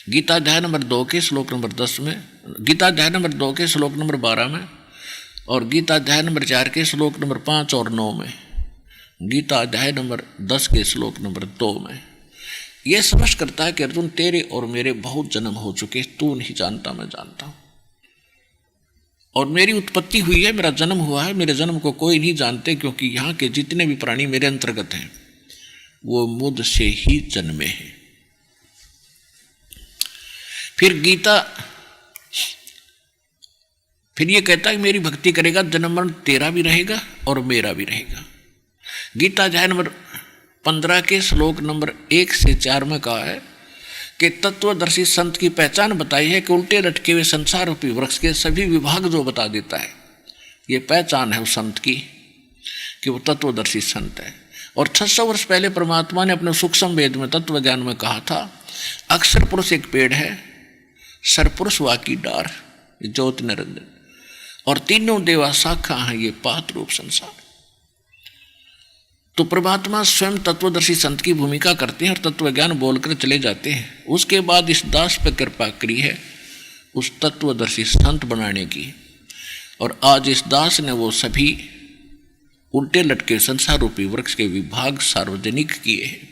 गीता अध्याय नंबर 2 के श्लोक नंबर 10 में, गीता अध्याय नंबर 2 के श्लोक नंबर 12 में, और गीता अध्याय नंबर 4 के श्लोक नंबर 5 और 9 में, गीता अध्याय नंबर 10 के श्लोक नंबर 2 में यह स्पष्ट करता है कि अर्जुन, तेरे और मेरे बहुत जन्म हो चुके, तू नहीं जानता, मैं जानता हूं, और मेरी उत्पत्ति हुई है, मेरा जन्म हुआ है, मेरे जन्म को कोई नहीं जानते, क्योंकि यहाँ के जितने भी प्राणी मेरे अंतर्गत हैं वो मुझ से ही जन्मे हैं। फिर ये कहता है कि मेरी भक्ति करेगा, जन्म मरण तेरा भी रहेगा और मेरा भी रहेगा। गीता अध्याय नंबर 15 के श्लोक नंबर 1 से 4 में कहा है कि तत्वदर्शी संत की पहचान बताई है कि उल्टे लटके हुए संसार रूपी वृक्ष के सभी विभाग जो बता देता है, ये पहचान है उस संत की कि वो तत्वदर्शी संत है। और 600 वर्ष पहले परमात्मा ने अपने सूक्ष्म वेद में तत्व ज्ञान में कहा था, अक्षर पुरुष एक पेड़ है, सरपुरुष वाकी डार, ज्योति निरंजन, और तीनों देवा शाखा हैं, ये पात रूप संसार। तो परमात्मा स्वयं तत्वदर्शी संत की भूमिका करते हैं और तत्व ज्ञान बोलकर चले जाते हैं। उसके बाद इस दास पर कृपा करी है उस तत्वदर्शी संत बनाने की, और आज इस दास ने वो सभी उल्टे लटके संसार रूपी वृक्ष के विभाग सार्वजनिक किए हैं।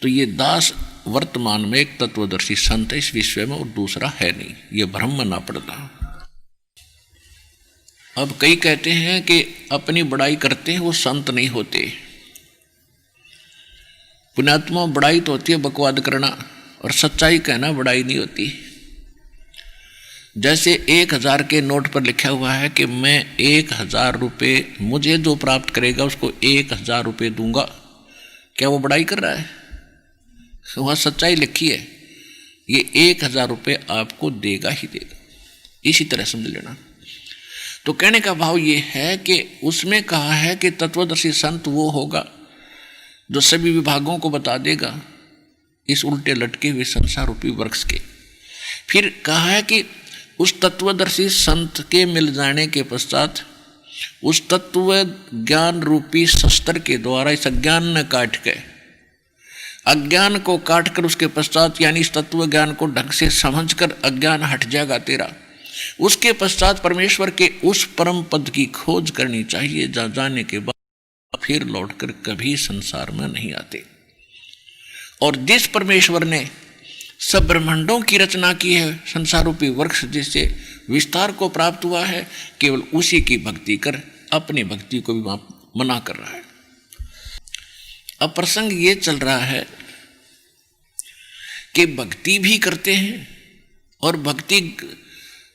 तो ये दास वर्तमान में एक तत्वदर्शी संत है इस विश्व में, और दूसरा है नहीं, ये भ्रम ना पड़ता। अब कई कहते हैं कि अपनी बड़ाई करते हैं वो संत नहीं होते। पुण्यात्मा, बड़ाई तो होती है बकवाद करना, और सच्चाई कहना बड़ाई नहीं होती। जैसे 1000 के नोट पर लिखा हुआ है कि मैं 1000 रुपये, मुझे जो प्राप्त करेगा उसको 1000 रुपये दूंगा, क्या वो बड़ाई कर रहा है? वह सच्चाई लिखी है, ये 1000 रुपये आपको देगा ही देगा। इसी तरह समझ लेना। तो कहने का भाव ये है कि उसमें कहा है कि तत्वदर्शी संत वो होगा जो सभी विभागों को बता देगा इस उल्टे लटके हुए संसार रूपी वृक्ष के। फिर कहा है कि उस तत्वदर्शी संत के मिल जाने के पश्चात उस तत्व ज्ञान रूपी शस्त्र के द्वारा इस अज्ञान न काट के, अज्ञान को काटकर उसके पश्चात यानी इस तत्व ज्ञान को ढंग से समझकर अज्ञान हट जाएगा तेरा। उसके पश्चात परमेश्वर के उस परम पद की खोज करनी चाहिए जहाँ जाने के बाद फिर लौटकर कभी संसार में नहीं आते। और जिस परमेश्वर ने सब ब्रह्मांडों की रचना की है, संसार रूपी वृक्ष जिससे विस्तार को प्राप्त हुआ है, केवल उसी की भक्ति कर अपनी भक्ति को भी मना कर रहा है। अब प्रसंग ये चल रहा है कि भक्ति भी करते हैं और भक्ति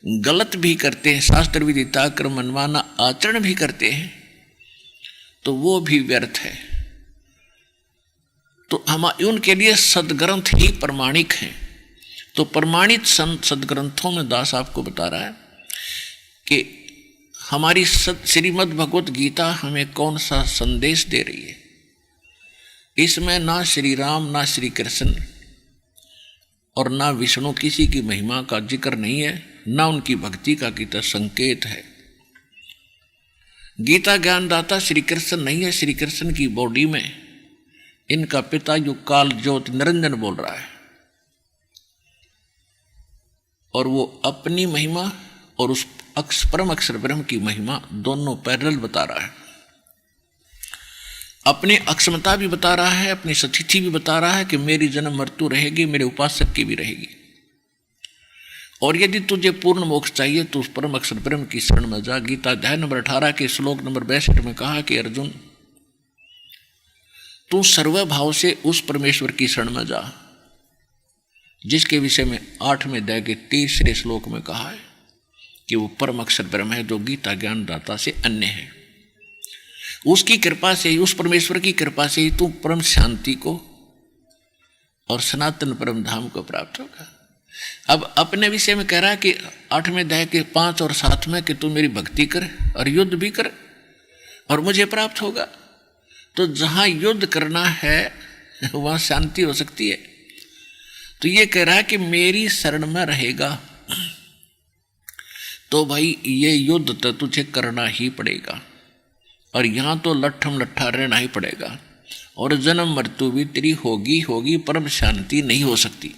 गलत भी करते हैं, शास्त्र विदिता कर मनमाना आचरण भी करते हैं, तो वो भी व्यर्थ है। तो हम उनके लिए सदग्रंथ ही प्रमाणिक हैं। तो प्रमाणित सदग्रंथों में दास आपको बता रहा है कि हमारी श्रीमद् भगवत गीता हमें कौन सा संदेश दे रही है। इसमें ना श्री राम, ना श्री कृष्ण और ना विष्णु किसी की महिमा का जिक्र नहीं है, ना उनकी भक्ति का गीता संकेत है। गीता ज्ञानदाता श्री कृष्ण नहीं है, श्री कृष्ण की बॉडी में इनका पिता युग काल ज्योति निरंजन बोल रहा है, और वो अपनी महिमा और उस परम अक्षर ब्रह्म की महिमा दोनों पैरेलल बता रहा है। अपनी अक्षमता भी बता रहा है, अपनी सतिथि भी बता रहा है कि मेरी जन्म मृत्यु रहेगी, मेरे उपासक की भी रहेगी, और यदि तुझे पूर्ण मोक्ष चाहिए तो उस परम अक्षर ब्रह्म की शरण में जा। गीता अध्याय नंबर 18 के श्लोक नंबर 62 में कहा कि अर्जुन, तू सर्वभाव से उस परमेश्वर की शरण में जा, जिसके विषय में 8वें अध्याय के 30वें श्लोक में कहा है कि वो परम अक्षर ब्रह्म है जो गीता ज्ञानदाता से अन्य है। उसकी कृपा से ही, उस परमेश्वर की कृपा से ही तू परम शांति को और सनातन परम धाम को प्राप्त होगा। अब अपने विषय में कह रहा है कि 8वें अध्याय के 5 और 7 में कि तू मेरी भक्ति कर और युद्ध भी कर और मुझे प्राप्त होगा। तो जहां युद्ध करना है वहां शांति हो सकती है। तो ये कह रहा है कि मेरी शरण में रहेगा तो भाई ये युद्ध तो तुझे करना ही पड़ेगा, और यहां तो लट्ठम लट्ठा रहना ही पड़ेगा, और जन्म मृत्यु भी तेरी होगी, परम शांति नहीं हो सकती।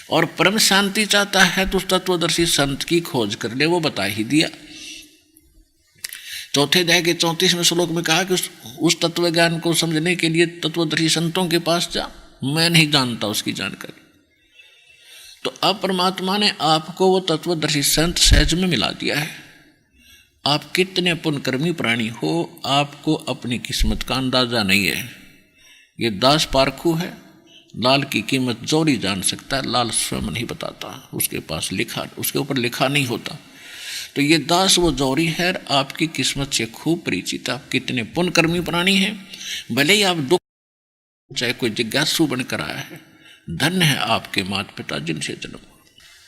और परम शांति चाहता है तो उस तत्वदर्शी संत की खोज कर ले, वो बता ही दिया। चौथे अध्याय के 34वें श्लोक में कहा कि उस तत्व ज्ञान को समझने के लिए तत्वदर्शी संतों के पास जा, मैं नहीं जानता उसकी जानकारी। तो अब परमात्मा ने आपको वो तत्वदर्शी संत सहज में मिला दिया है। आप कितने पुण्यकर्मी प्राणी हो, आपको अपनी किस्मत का अंदाजा नहीं है। ये दास पारखू है, लाल की कीमत जोरी जान सकता है, लाल स्वयं नहीं बताता, उसके पास लिखा, उसके ऊपर लिखा नहीं होता। तो ये दास वो जौहरी है, आपकी किस्मत से खूब परिचित। आप कितने पुण्यकर्मी प्राणी हैं, भले ही आप दुख चाहे कोई जिज्ञासु बनकर आया है, धन्य है आपके माता पिता जिनसे जन्म।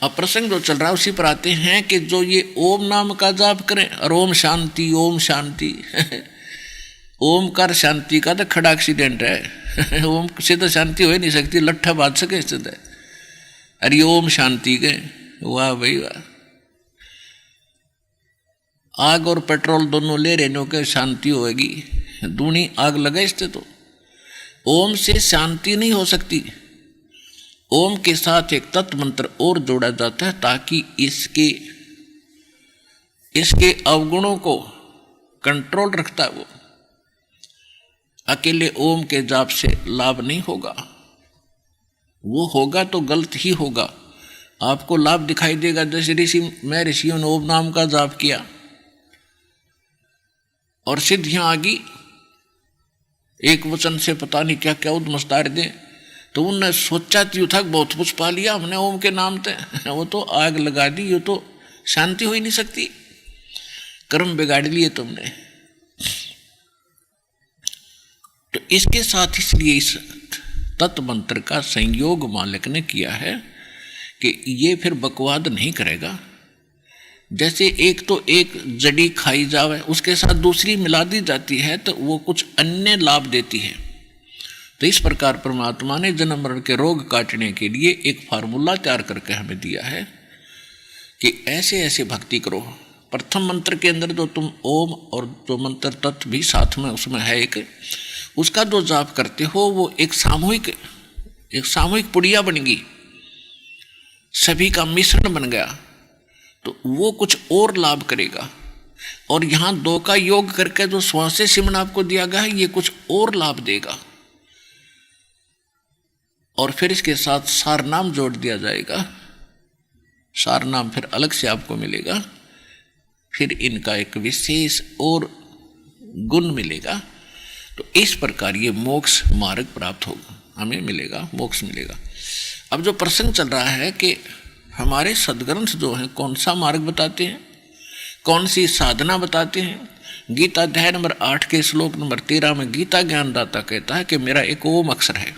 अब प्रसंग जो चल रहा है उसी पर आते हैं कि जो ये ओम नाम का जाप करें और ओम शांति ओम शांति ओमकार शांति का तो खड़ा एक्सीडेंट है। ओम से तो शांति हो ही नहीं सकती, लट्ठा बांध सके स्थित है। अरे ओम शांति के, वाह भाई वाह। आग और पेट्रोल दोनों ले रहने के शांति होगी, दूनी आग लगे इससे। तो ओम से शांति नहीं हो सकती। ओम के साथ एक तत्व मंत्र और जोड़ा जाता है ताकि इसके अवगुणों को कंट्रोल रखता है। वो अकेले ओम के जाप से लाभ नहीं होगा, वो होगा तो गलत ही होगा। आपको लाभ दिखाई देगा, जैसे ऋषियों ने ओम नाम का जाप किया और सिद्धियां आ गई, एक वचन से पता नहीं क्या क्या उद्मस्तार दे। तो उनने सोचा कि था बहुत कुछ पा लिया हमने ओम के नाम से, वो तो आग लगा दी, ये तो शांति हो ही नहीं सकती, कर्म बिगाड़ लिए तुमने। तो इसके साथ इसलिए इस तत्व मंत्र का संयोग मालिक ने किया है कि ये फिर बकवाद नहीं करेगा। जैसे एक तो एक जड़ी खाई जावे, उसके साथ दूसरी मिला दी जाती है तो वो कुछ अन्य लाभ देती है। तो इस प्रकार परमात्मा ने जन्म मरण के रोग काटने के लिए एक फार्मूला तैयार करके हमें दिया है कि ऐसे ऐसे भक्ति करो। प्रथम मंत्र के अंदर जो तुम ओम और जो मंत्र तत्व भी साथ में उसमें है एक, उसका जो जाप करते हो वो एक सामूहिक पुड़िया बन गई, सभी का मिश्रण बन गया, तो वो कुछ और लाभ करेगा। और यहाँ 2 का योग करके जो श्वास सिमरन आपको दिया गया है, ये कुछ और लाभ देगा। और फिर इसके साथ सार नाम जोड़ दिया जाएगा। सार नाम फिर अलग से आपको मिलेगा, फिर इनका एक विशेष और गुण मिलेगा। तो इस प्रकार ये मोक्ष मार्ग प्राप्त होगा, हमें मिलेगा, मोक्ष मिलेगा। अब जो प्रसंग चल रहा है कि हमारे सदग्रंथ जो हैं कौन सा मार्ग बताते हैं, कौन सी साधना बताते हैं। गीता अध्याय नंबर 8 के श्लोक नंबर 13 में गीता ज्ञानदाता कहता है कि मेरा एक ओम अक्षर है,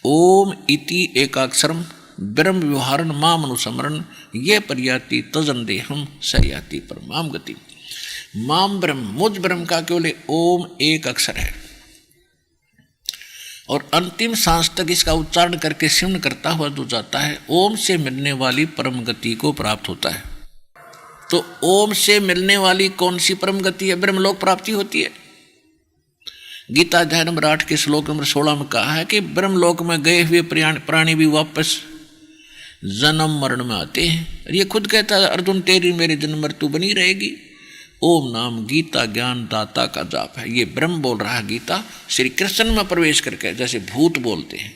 ओम इति एकाक्षरम ब्रह्म व्यवहारण माम अनुसमरण ये पर्याति तजन देहम सयाति परमाम गति। माम ब्रह्म, मुझ ब्रह्म का केवल ओम एक अक्षर है और अंतिम सांस तक इसका उच्चारण करके सिमरण करता हुआ जो जाता है, ओम से मिलने वाली परम गति को प्राप्त होता है। तो ओम से मिलने वाली कौन सी परम गति है? ब्रह्मलोक प्राप्ति होती है। गीता अध्याय नंबर 8 के श्लोक नंबर 16 में कहा है कि ब्रह्मलोक में गए हुए प्राणी भी वापस जन्म मरण में आते हैं। ये खुद कहता है अर्जुन तेरी मेरी जन्म मृत्यु बनी रहेगी। ओम नाम गीता ज्ञान दाता का जाप है। ये ब्रह्म बोल रहा है गीता श्री कृष्ण में प्रवेश करके, जैसे भूत बोलते हैं।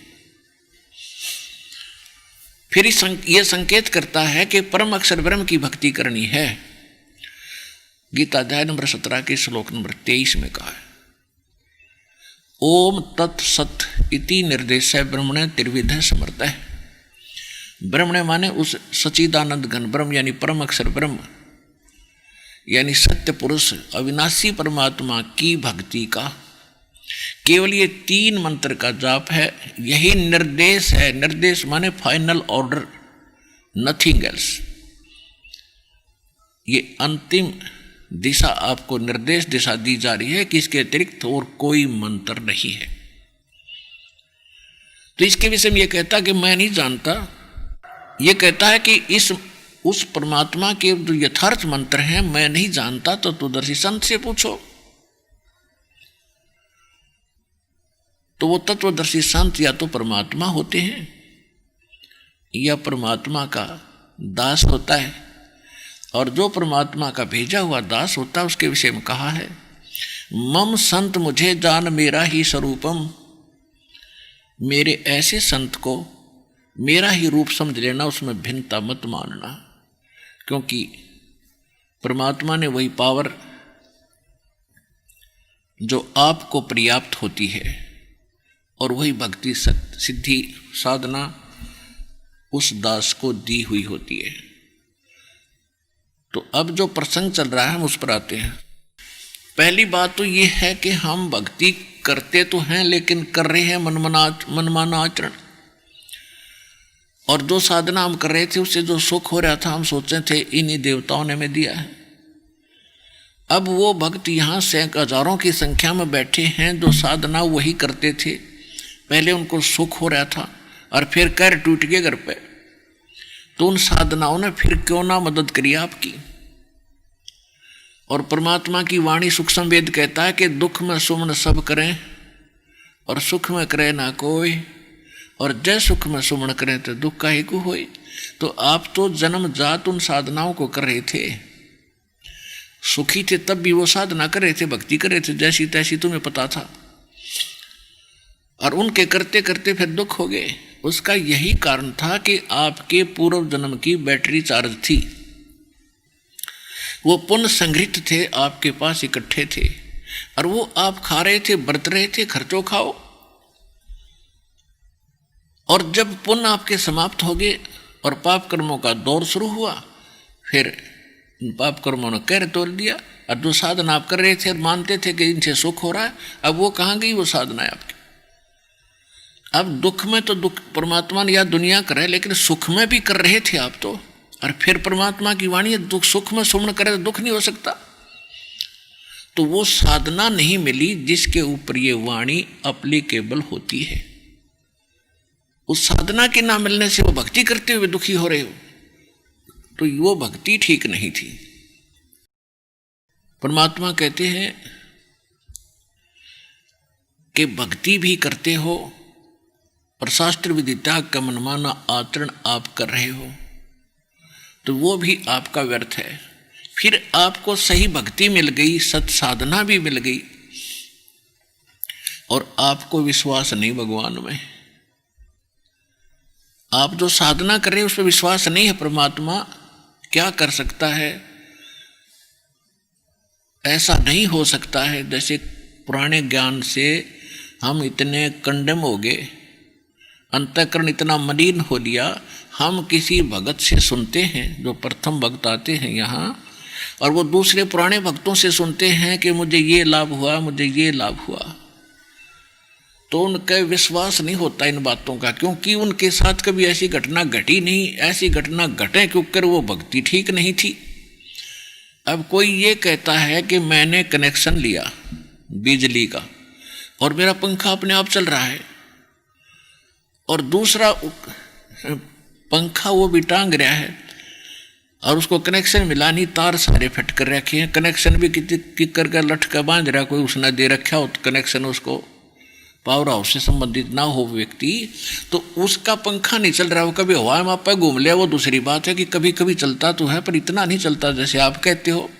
फिर यह संकेत करता है कि परम अक्षर ब्रह्म की भक्ति करनी है। गीता अध्याय नंबर 17 के श्लोक नंबर 23 में कहा है, ओम तत्सत इति निर्देश ब्रह्मणे त्रिविध समर्थ है। ब्रह्मणे माने उस सच्चिदानंद घन ब्रह्म यानी परम अक्षर ब्रह्म यानी सत्य पुरुष अविनाशी परमात्मा की भक्ति का केवल ये 3 मंत्र का जाप है। यही निर्देश है। निर्देश माने फाइनल ऑर्डर, नथिंग एल्स। ये अंतिम दिशा आपको निर्देश दिशा दी जा रही है कि इसके अतिरिक्त और कोई मंत्र नहीं है। तो इसके विषय में यह कहता कि मैं नहीं जानता। यह कहता है कि उस परमात्मा के जो यथार्थ मंत्र हैं मैं नहीं जानता, तो तत्वदर्शी संत से पूछो। तो वो तत्वदर्शी संत या तो परमात्मा होते हैं या परमात्मा का दास होता है, और जो परमात्मा का भेजा हुआ दास होता है उसके विषय में कहा है, मम संत मुझे जान मेरा ही स्वरूपम। मेरे ऐसे संत को मेरा ही रूप समझ लेना, उसमें भिन्नता मत मानना, क्योंकि परमात्मा ने वही पावर जो आपको पर्याप्त होती है और वही भक्ति सिद्धि साधना उस दास को दी हुई होती है। तो अब जो प्रसंग चल रहा है हम उस पर आते हैं। पहली बात तो ये है कि हम भक्ति करते तो हैं लेकिन कर रहे हैं मनमाना आचरण। और जो साधना हम कर रहे थे उससे जो सुख हो रहा था हम सोचे थे इन्हीं देवताओं ने हमें दिया है। अब वो भक्त यहाँ सैकड़ों हजारों की संख्या में बैठे हैं जो साधना वही करते थे, पहले उनको सुख हो रहा था और फिर पैर टूट गए घर पे, तो उन साधनाओं ने फिर क्यों ना मदद करी आपकी। और परमात्मा की वाणी सूक्ष्म वेद कहता है कि दुख में सुमन सब करें और सुख में करे ना कोई, और जय सुख में सुमन करें तो दुख का ही को होए। तो आप तो जन्म जात उन साधनाओं को कर रहे थे, सुखी थे तब भी वो साधना कर रहे थे, भक्ति कर रहे थे जैसी तैसी तुम्हें पता था, और उनके करते करते फिर दुख हो गए। उसका यही कारण था कि आपके पूर्व जन्म की बैटरी चार्ज थी, वो पुण्य संग्रहित थे आपके पास इकट्ठे थे, और वो आप खा रहे थे, बरत रहे थे, खर्चो खाओ। और जब पुण्य आपके समाप्त हो गए और पाप कर्मों का दौर शुरू हुआ, फिर पाप कर्मों ने कहर तोड़ दिया, और जो साधना आप कर रहे थे और मानते थे कि इनसे सुख हो रहा है, अब वो कहाँ गई वो साधना है आपकी। अब दुख में तो दुख परमात्मा ने या दुनिया करे, लेकिन सुख में भी कर रहे थे आप तो, और फिर परमात्मा की वाणी दुख सुख में सुमन करे तो दुख नहीं हो सकता। तो वो साधना नहीं मिली जिसके ऊपर ये वाणी अप्लीकेबल होती है। उस साधना के ना मिलने से वो भक्ति करते हुए दुखी हो रहे हो, तो वो भक्ति ठीक नहीं थी। परमात्मा कहते हैं कि भक्ति भी करते हो और शास्त्र विधि त्याग का मनमाना आचरण आप कर रहे हो, तो वो भी आपका व्यर्थ है। फिर आपको सही भक्ति मिल गई, सत साधना भी मिल गई, और आपको विश्वास नहीं भगवान में, आप जो साधना कर रहे हैं उस पर विश्वास नहीं है, परमात्मा क्या कर सकता है, ऐसा नहीं हो सकता है। जैसे पुराने ज्ञान से हम इतने कंडम हो गए, अंतःकरण इतना मलिन हो लिया, हम किसी भगत से सुनते हैं, जो प्रथम भक्त आते हैं यहाँ, और वो दूसरे पुराने भक्तों से सुनते हैं कि मुझे ये लाभ हुआ, मुझे ये लाभ हुआ, तो उनका विश्वास नहीं होता इन बातों का, क्योंकि उनके साथ कभी ऐसी घटना घटी नहीं। ऐसी घटना घटे क्योंकि वो भक्ति ठीक नहीं थी। अब कोई ये कहता है कि मैंने कनेक्शन लिया बिजली का और मेरा पंखा अपने आप चल रहा है, और दूसरा पंखा वो भी टांग रहा है और उसको कनेक्शन मिला नहीं, तार सारे फिट कर रखे हैं, कनेक्शन भी किकर का लटका बांध रहा, कोई उसने दे रखा हो कनेक्शन, उसको पावर हाउस से संबंधित ना हो व्यक्ति, तो उसका पंखा नहीं चल रहा, वो कभी हवा में आप घूम लिया, वो दूसरी बात है कि कभी कभी चलता तो है पर इतना नहीं चलता जैसे आप कहते हो।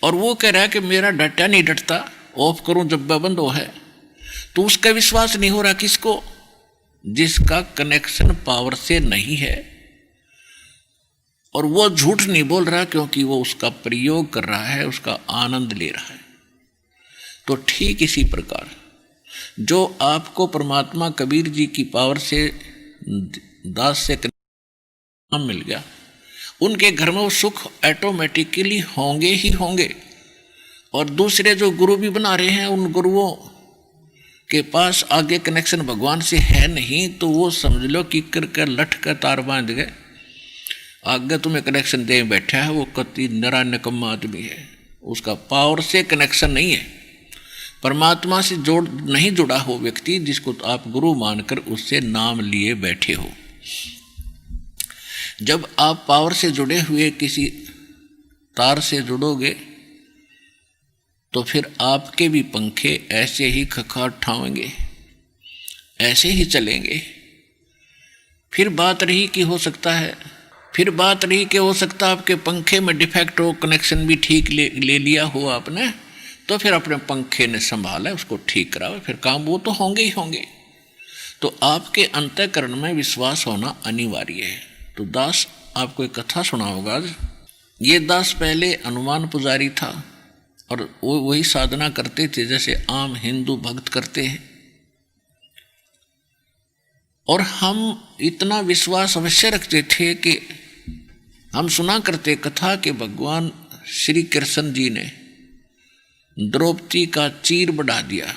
और वो कह रहा है कि मेरा डटा नहीं डटता, ऑफ करूं जब बंद हो है, तो उसका विश्वास नहीं हो रहा किसको, जिसका कनेक्शन पावर से नहीं है। और वो झूठ नहीं बोल रहा क्योंकि वो उसका प्रयोग कर रहा है, उसका आनंद ले रहा है। तो ठीक इसी प्रकार जो आपको परमात्मा कबीर जी की पावर से दास से नाम मिल गया, उनके घर में वो सुख ऑटोमेटिकली होंगे ही होंगे। और दूसरे जो गुरु भी बना रहे हैं, उन गुरुओं के पास आगे कनेक्शन भगवान से है नहीं, तो वो समझ लो कि कर लठ का तार बांध गए, आगे तुम्हें कनेक्शन दे बैठा है, वो कति नरा निकम्मा आदमी है, उसका पावर से कनेक्शन नहीं है। परमात्मा से नहीं जुड़ा हो व्यक्ति, जिसको तो आप गुरु मानकर उससे नाम लिए बैठे हो। जब आप पावर से जुड़े हुए किसी तार से जुड़ोगे तो फिर आपके भी पंखे ऐसे ही खखड़ाएंगे, ऐसे ही चलेंगे। फिर बात रही कि हो सकता आपके पंखे में डिफेक्ट हो, कनेक्शन भी ठीक ले लिया हो आपने, तो फिर अपने पंखे ने संभाला, उसको ठीक कराओ, फिर काम वो तो होंगे ही होंगे। तो आपके अंतःकरण में विश्वास होना अनिवार्य है। तो दास आपको एक कथा सुना होगा। ये दास पहले हनुमान पुजारी था और वो वही साधना करते थे जैसे आम हिंदू भक्त करते हैं। और हम इतना विश्वास अवश्य रखते थे कि हम सुना करते कथा कि भगवान श्री कृष्ण जी ने द्रौपदी का चीर बढ़ा दिया,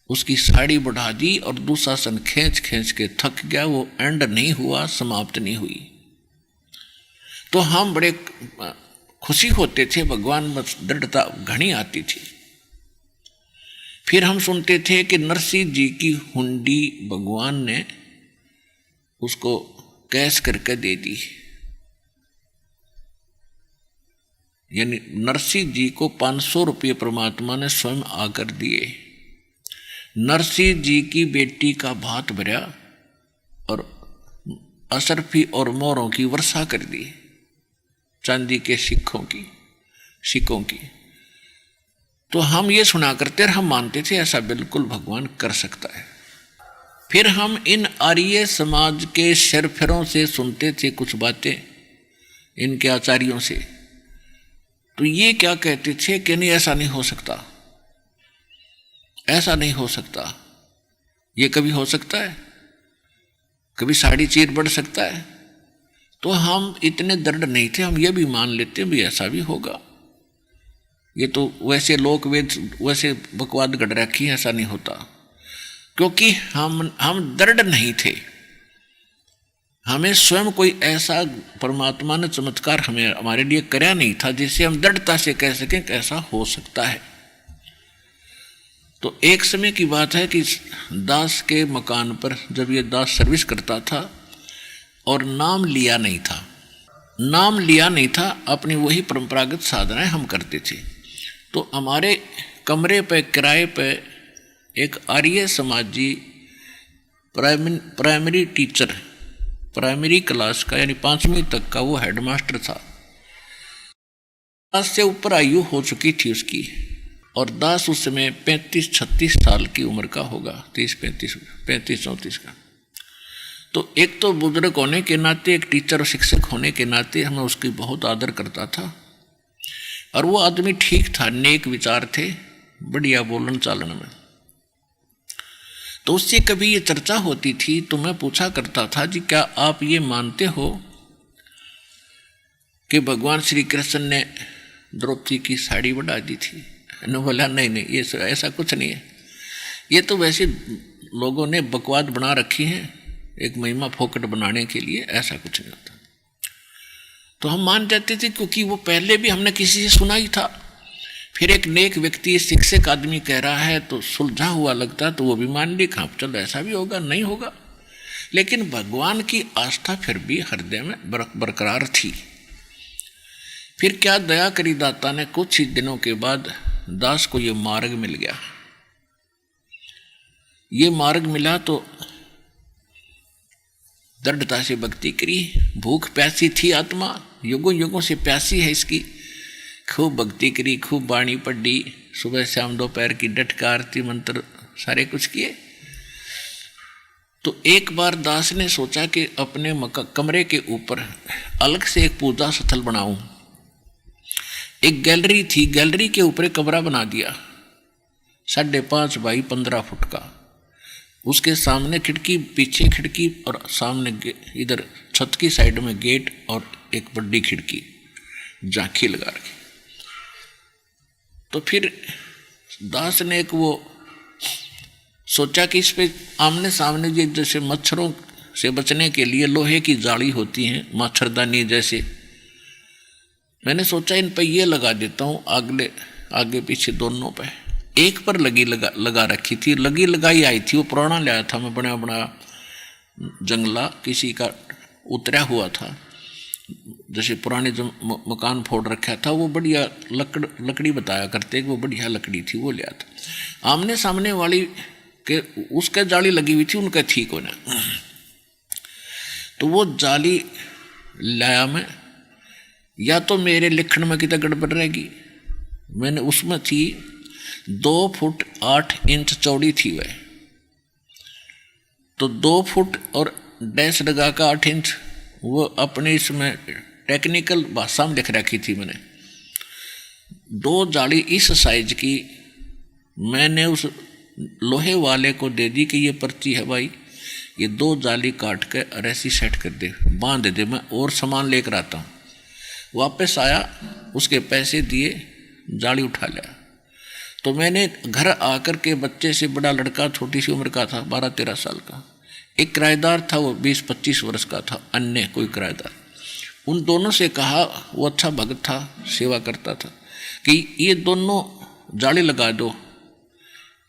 उसकी साड़ी बढ़ा दी, और दुशासन खींच खींच के थक गया, वो एंड नहीं हुआ, समाप्त नहीं हुई। तो हम बड़े खुशी होते थे, भगवान में दृढ़ता घनी आती थी। फिर हम सुनते थे कि नरसिंह जी की हुंडी भगवान ने उसको कैश करके दे दी, यानी नरसिंह जी को 500 रुपये परमात्मा ने स्वयं आकर दिए। नरसिंह जी की बेटी का भात भरा और अशरफी और मोरों की वर्षा कर दी, चांदी के सिक्कों की। तो हम ये सुना करते और हम मानते थे ऐसा बिल्कुल भगवान कर सकता है। फिर हम इन आर्य समाज के शेरफेरों से सुनते थे कुछ बातें, इनके आचार्यों से। तो ये क्या कहते थे कि नहीं, ऐसा नहीं हो सकता, ऐसा नहीं हो सकता, ये कभी हो सकता है, कभी साड़ी चीर बढ़ सकता है। तो हम इतने दृढ़ नहीं थे, हम ये भी मान लेते भी ऐसा भी होगा। ये तो वैसे लोक वेद वैसे बकवाद गढ़ रखी है, ऐसा नहीं होता, क्योंकि हम दृढ़ नहीं थे। हमें स्वयं कोई ऐसा परमात्मा ने चमत्कार हमारे लिए कराया नहीं था जिससे हम दृढ़ता से कह सकें कि ऐसा हो सकता है। तो एक समय की बात है कि दास के मकान पर जब ये दास सर्विस करता था और नाम लिया नहीं था, अपनी वही परंपरागत साधनाएं हम करते थे। तो हमारे कमरे पे किराए पे एक आर्य समाजी प्राइमरी टीचर, प्राइमरी क्लास का यानी 5वीं तक का वो हेडमास्टर था। दास से ऊपर आयु हो चुकी थी उसकी, और दास उस समय 35-36 साल की उम्र का होगा, 30-35-34 का। तो एक तो बुजुर्ग होने के नाते, एक टीचर और शिक्षक होने के नाते हमें उसकी बहुत आदर करता था। और वो आदमी ठीक था, नेक विचार थे, बढ़िया बोलन चालन में। तो उससे कभी ये चर्चा होती थी तो मैं पूछा करता था, जी क्या आप ये मानते हो कि भगवान श्री कृष्ण ने द्रौपदी की साड़ी बढ़ा दी थी? ने बोला नहीं, ये ऐसा कुछ नहीं है, ये तो वैसे लोगों ने बकवाद बना रखी है एक महिमा फोकट बनाने के लिए, ऐसा कुछ नहीं होता। तो हम मान जाते थे, क्योंकि वो पहले भी हमने किसी से सुना ही था। फिर एक नेक व्यक्ति, शिक्षक आदमी कह रहा है तो सुलझा हुआ लगता, तो वो भी मान ली, हाँ चलो ऐसा भी होगा, नहीं होगा। लेकिन भगवान की आस्था फिर भी हृदय में बरकरार थी। फिर क्या दया करी दाता ने, कुछ ही दिनों के बाद दास को ये मार्ग मिल गया। ये मार्ग मिला तो दृढ़ता से भक्ति करी। भूख प्यासी थी आत्मा, युगों युगों से प्यासी है इसकी। खूब भक्ति करी, खूब बाणी पढ़ी, सुबह शाम दोपहर की डट आरती मंत्र सारे कुछ किए। तो एक बार दास ने सोचा कि अपने कमरे के ऊपर अलग से एक पूजा स्थल बनाऊं। एक गैलरी थी, गैलरी के ऊपर एक कमरा बना दिया 5.5 बाई 15 फुट का। उसके सामने खिड़की, पीछे खिड़की और सामने इधर छत की साइड में गेट और एक बड़ी खिड़की, झांकी लगा रखी। तो फिर दास ने एक वो सोचा कि इस पे आमने सामने जैसे मच्छरों से बचने के लिए लोहे की जाली होती है, मच्छरदानी जैसे, मैंने सोचा इन पे ये लगा देता हूँ, आगे पीछे दोनों पे। एक पर लगा रखी थी, लगाई आई थी, वो पुराना लाया था मैं, बड़ा जंगला किसी का उतरा हुआ था, जैसे पुराने जो मकान फोड़ रखा था, वो बढ़िया लकड़ी बताया करते, वो बढ़िया लकड़ी थी, वो लिया था। आमने सामने वाली के उसके जाली लगी हुई थी, उनका ठीक होना। तो वो जाली लाया मैं, या तो मेरे लिखण में कितना गड़बड़ रहेगी, मैंने उसमें थी 2 फुट 8 इंच चौड़ी थी वह, तो 2 फुट और डैश लगा का 8 इंच, वो अपने इसमें टेक्निकल भाषा में लिख रखी थी मैंने। 2 जाली इस साइज की मैंने उस लोहे वाले को दे दी कि ये पर्ची है भाई, ये 2 जाली काट के ऐसी सेट कर दे, बांध दे, मैं और सामान लेकर आता हूँ। वापस आया, उसके पैसे दिए, जाली उठा लिया। तो मैंने घर आकर के बच्चे से, बड़ा लड़का छोटी सी उम्र का था, 12-13 साल का, एक किराएदार था, वो 20-25 वर्ष का था, अन्य कोई किराएदार, उन दोनों से कहा, वो अच्छा भगत था, सेवा करता था, कि ये दोनों जाली लगा दो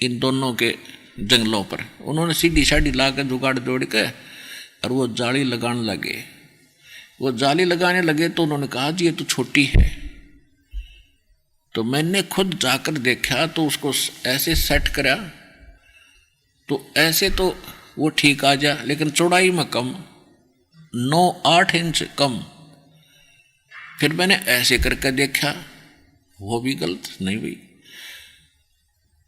इन दोनों के जंगलों पर। उन्होंने सीढ़ी साढ़ी ला कर जुगाड़ जोड़ के और वो जाली लगाने लगे। वो जाली लगाने लगे तो उन्होंने कहा जी ये तो छोटी है। तो मैंने खुद जाकर देखा तो उसको ऐसे सेट करा तो ऐसे तो वो ठीक आ जा, लेकिन चौड़ाई में कम, 9-8 इंच कम। फिर मैंने ऐसे करके देखा, वो भी गलत नहीं हुई।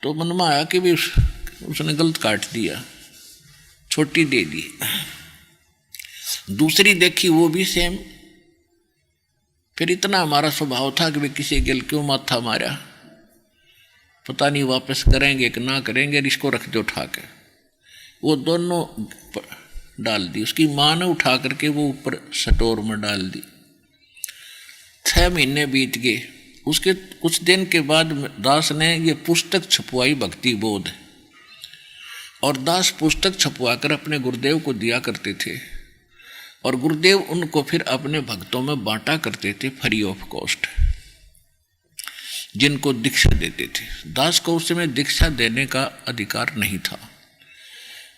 तो मन में आया कि भी उसने गलत काट दिया, छोटी दे दी। दूसरी देखी, वो भी सेम। फिर इतना हमारा स्वभाव था कि वे किसी गिल क्यों माथा मारा, पता नहीं वापस करेंगे कि ना करेंगे, इसको रख दो उठा के। वो दोनों डाल दी, उसकी माँ ने उठा करके वो ऊपर स्टोर में डाल दी। 6 महीने बीत गए। उसके कुछ दिन के बाद दास ने ये पुस्तक छपवाई, भक्ति बोध, और दास पुस्तक छपवा कर अपने गुरुदेव को दिया करते थे, और गुरुदेव उनको फिर अपने भक्तों में बांटा करते थे फ्री ऑफ कॉस्ट, जिनको दीक्षा देते थे। दास को उस समय दीक्षा देने का अधिकार नहीं था,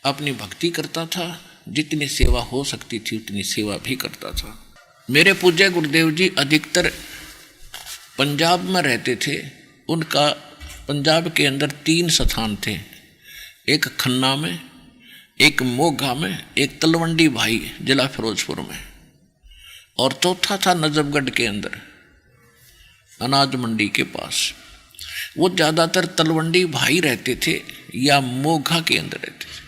अपनी भक्ति करता था, जितनी सेवा हो सकती थी उतनी सेवा भी करता था। मेरे पूज्य गुरुदेव जी अधिकतर पंजाब में रहते थे। उनका पंजाब के अंदर 3 स्थान थे, एक खन्ना में, एक मोगा में, एक तलवंडी भाई जिला फिरोजपुर में, और चौथा था नजफगढ़ के अंदर अनाज मंडी के पास। वो ज़्यादातर तलवंडी भाई रहते थे या मोगा के अंदर रहते थे।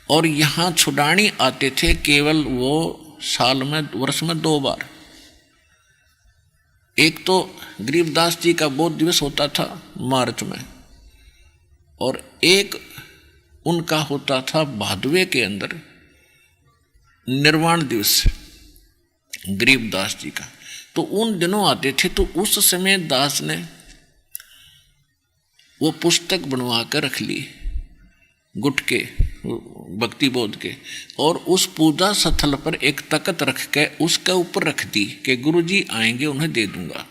और यहाँ छुड़ानी आते थे केवल वो साल में, वर्ष में 2 बार। एक तो गरीबदास जी का बोध दिवस होता था मार्च में, और एक उनका होता था भादवे के अंदर निर्वाण दिवस गरीबदास जी का। तो उन दिनों आते थे। तो उस समय दास ने वो पुस्तक बनवा कर रख ली गुटके भक्ति बोध के, और उस पूजा स्थल पर एक तख्त रख के उसके ऊपर रख दी कि गुरुजी आएंगे उन्हें दे दूंगा।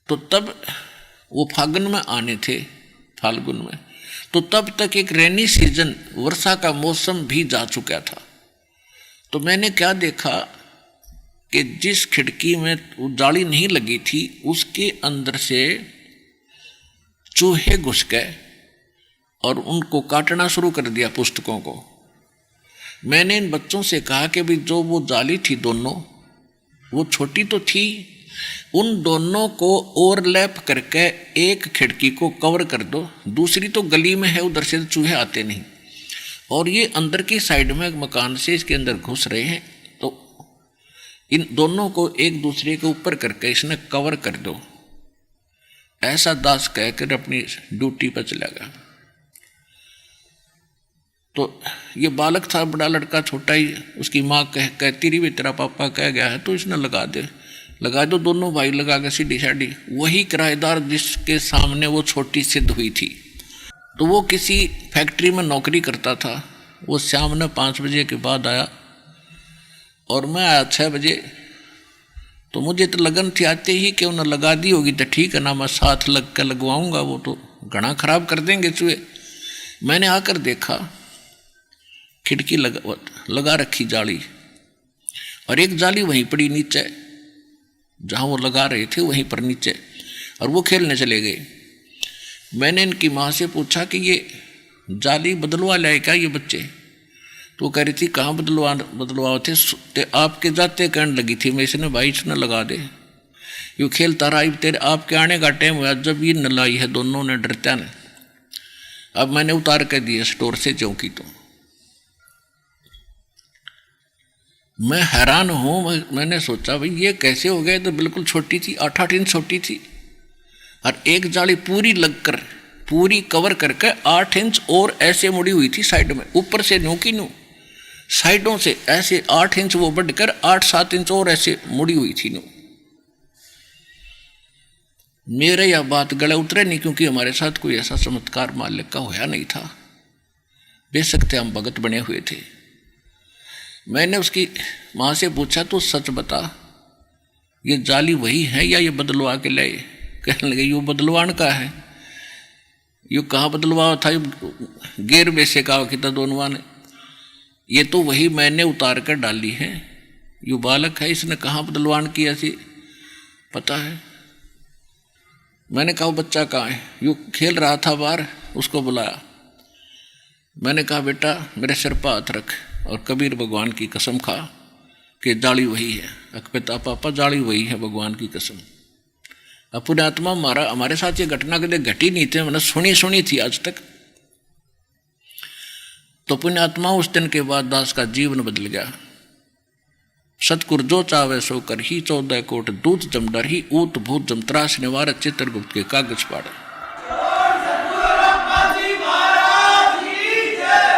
तो तब वो फागुन में आने थे, फाल्गुन में, तो तब तक एक रेनी सीजन, वर्षा का मौसम भी जा चुका था। तो मैंने क्या देखा कि जिस खिड़की में जाली नहीं लगी थी उसके अंदर से चूहे घुस गए और उनको काटना शुरू कर दिया पुस्तकों को। मैंने इन बच्चों से कहा कि भाई जो वो जाली थी दोनों, वो छोटी तो थी, उन दोनों को ओवरलैप करके एक खिड़की को कवर कर दो, दूसरी तो गली में है, उधर से चूहे आते नहीं, और ये अंदर की साइड में मकान से इसके अंदर घुस रहे हैं, तो इन दोनों को एक दूसरे के ऊपर करके इसने कवर कर दो। ऐसा दास कहकर अपनी ड्यूटी पर चला गया। तो ये बालक था, बड़ा लड़का छोटा ही, उसकी माँ कहती रही तेरा पापा कह गया है तो इसने लगा दो। दोनों भाई लगा के सीढ़ी साढ़ी। वही किराएदार जिसके सामने वो छोटी सिद्ध हुई थी, तो वो किसी फैक्ट्री में नौकरी करता था। वो शाम ने 5 बजे के बाद आया और मैं आया 6 बजे। तो मुझे तो लगन थी आते ही कि उन्हें लगा दी होगी तो ठीक है ना, मैं साथ लग कर लगवाऊंगा, वो तो घना खराब कर देंगे चूहे। मैंने आकर देखा खिड़की लगा रखी जाली, और एक जाली वहीं पड़ी नीचे जहाँ वो लगा रहे थे, वहीं पर नीचे, और वो खेलने चले गए। मैंने इनकी माँ से पूछा कि ये जाली बदलवा लाए क्या ये बच्चे? तो वो कह रही थी कहाँ बदलवाओ थे, आपके जाते कहने लगी थी। मैं इसने भाई इसने लगा दे, यूँ खेलता रहा, तेरे आपके आने का टाइम हुआ जब ये न लाई है, दोनों ने डरता ने। अब मैंने उतार कर दिया स्टोर से चौकी। तो मैं हैरान हूँ, मैंने सोचा भाई ये कैसे हो गए? तो बिल्कुल छोटी थी, 8-8 इंच छोटी थी, और एक जाली पूरी लगकर पूरी कवर करके 8 इंच और ऐसे मुड़ी हुई थी साइड में, ऊपर से न्यू की न्यू, साइडों से ऐसे 8 इंच वो बढ़कर 8-7 इंच और ऐसे मुड़ी हुई थी न्यू। मेरे यह बात गले उतरे नहीं, क्योंकि हमारे साथ कोई ऐसा चमत्कार मालिक का होया नहीं था। बेशक थे हम भगत बने हुए थे। मैंने उसकी माँ से पूछा तो सच बता, ये जाली वही है या ये बदलवा के लाए? कहने लगे यू बदलवान का है। यू कहाँ बदलवा था? गेर बेसे कहा कि दोनों ने, ये तो वही मैंने उतार कर डाली है। यू बालक है, इसने कहाँ बदलवान किया सी पता है? मैंने कहा बच्चा कहाँ है? यू खेल रहा था बाहर, उसको बुलाया। मैंने कहा बेटा मेरे सिर पर हाथ रख और कबीर भगवान की कसम खा कि जाली वही है। अकपिता पापा जाली वही है, भगवान की कसम। अपने आत्मा हमारे साथ ये घटना कभी घटी नहीं थी, मैंने सुनी थी आज तक। तो पुण्य आत्मा उस दिन के बाद दास का जीवन बदल गया। सतकुर जो चावे सो कर ही 14 कोट दूत जमडर ही ऊत भूत जम त्रास निवार चित्रगुप्त के कागज पाड़े।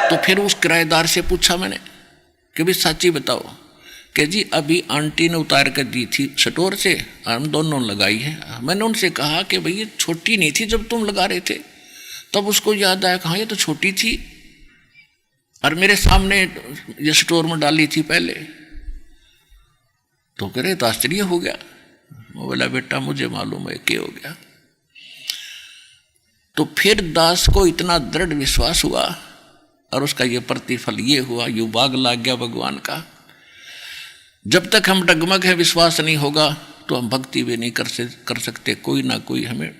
तो फिर उस किराएदार से पूछा मैंने कि भी सच्ची बताओ कि जी अभी आंटी ने उतार कर दी थी स्टोर से, हम दोनों लगाई है। मैंने उनसे कहा कि भाई ये छोटी नहीं थी जब तुम लगा रहे थे? तब उसको याद आया कहाँ ये तो छोटी थी और मेरे सामने ये स्टोर में डाली थी पहले। तो कह रहे तो आश्चर्य हो गया। वो बोला बेटा मुझे मालूम है क्या हो गया। तो फिर दास को इतना दृढ़ विश्वास हुआ और उसका ये प्रतिफल ये हुआ, यू बाग लाग गया भगवान का। जब तक हम डगमग है विश्वास नहीं होगा तो हम भक्ति भी नहीं कर सकते। कोई ना कोई हमें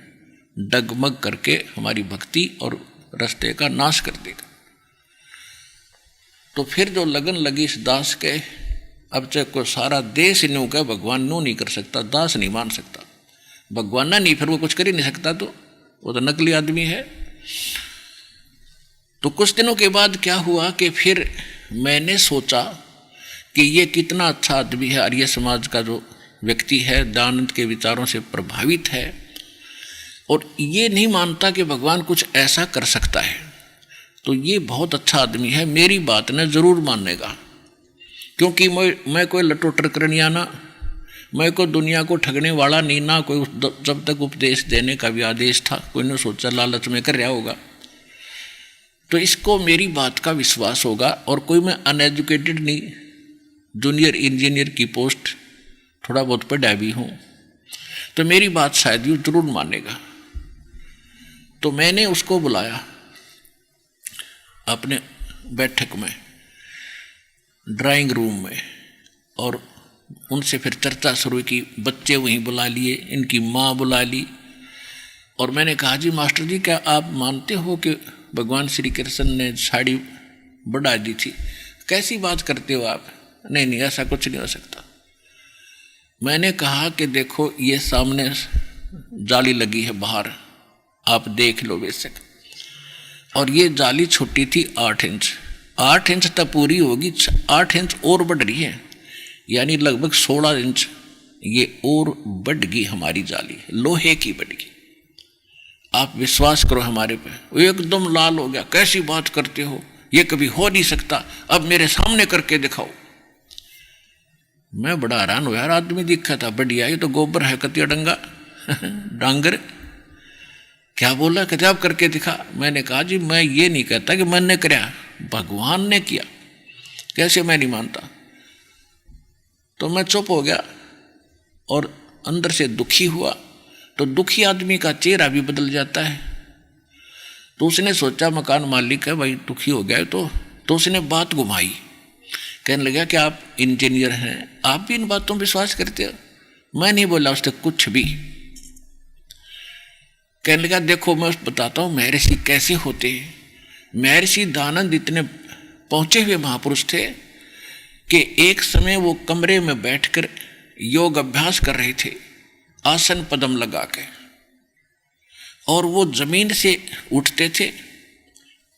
डगमग करके हमारी भक्ति और रास्ते का नाश कर देगा। तो फिर जो लगन लगी इस दास के, अब चाहे कोई सारा देश न्यू का भगवान न्यू नहीं कर सकता, दास नहीं मान सकता। भगवान ना नहीं, फिर वो कुछ कर ही नहीं सकता, तो वो तो नकली आदमी है। तो कुछ दिनों के बाद क्या हुआ कि फिर मैंने सोचा कि ये कितना अच्छा आदमी है, आर्य समाज का जो व्यक्ति है, दयानंद के विचारों से प्रभावित है और ये नहीं मानता कि भगवान कुछ ऐसा कर सकता है, तो ये बहुत अच्छा आदमी है, मेरी बात ने जरूर मानेगा। क्योंकि मैं कोई लटोटर करनिया ना, मैं कोई दुनिया को ठगने वाला नहीं, ना कोई जब तक उपदेश देने का भी आदेश था, कोई ने सोचा लालच में कर रहा होगा, तो इसको मेरी बात का विश्वास होगा। और कोई मैं अनएजुकेटेड नहीं, जूनियर इंजीनियर की पोस्ट थोड़ा बहुत पढ़ा भी हूँ, तो मेरी बात शायद ये जरूर मानेगा। तो मैंने उसको बुलाया अपने बैठक में, ड्राइंग रूम में, और उनसे फिर चर्चा शुरू की। बच्चे वहीं बुला लिए, इनकी माँ बुला ली, और मैंने कहा जी मास्टर जी, क्या आप मानते हो कि भगवान श्री कृष्ण ने साड़ी बढ़ा दी थी? कैसी बात करते हो आप? नहीं नहीं, ऐसा कुछ नहीं हो सकता। मैंने कहा कि देखो ये सामने जाली लगी है बाहर, आप देख लो बेशक, और ये जाली छोटी थी 8 इंच, 8 इंच तक पूरी होगी, 8 इंच और बढ़ रही है, यानी लगभग 16 इंच ये और बढ़ गई हमारी जाली, लोहे की बढ़ गई। आप विश्वास करो हमारे पे। वो एकदम लाल हो गया, कैसी बात करते हो, ये कभी हो नहीं सकता, अब मेरे सामने करके दिखाओ। मैं बड़ा हैरान हुआ, यार आदमी दिखा था बढ़िया, ये तो गोबर है कतिया डंगा डांगर, क्या बोला? कहते आप करके दिखा। मैंने कहा जी मैं ये नहीं कहता कि मैंने कराया, भगवान ने किया, कैसे मैं नहीं मानता। तो मैं चुप हो गया और अंदर से दुखी हुआ। तो दुखी आदमी का चेहरा भी बदल जाता है। तो उसने सोचा मकान मालिक है भाई, दुखी हो गया तो उसने बात घुमाई, कहने लगा कि आप इंजीनियर हैं, आप भी इन बातों पर विश्वास करते हो? मैं नहीं बोला उससे कुछ भी। कहने लगा देखो मैं बताता हूँ महर्षि कैसे होते हैं। महर्षि दयानंद इतने पहुंचे हुए महापुरुष थे कि एक समय वो कमरे में बैठकर योग अभ्यास कर रहे थे, आसन पद्म लगा के, और वो जमीन से उठते थे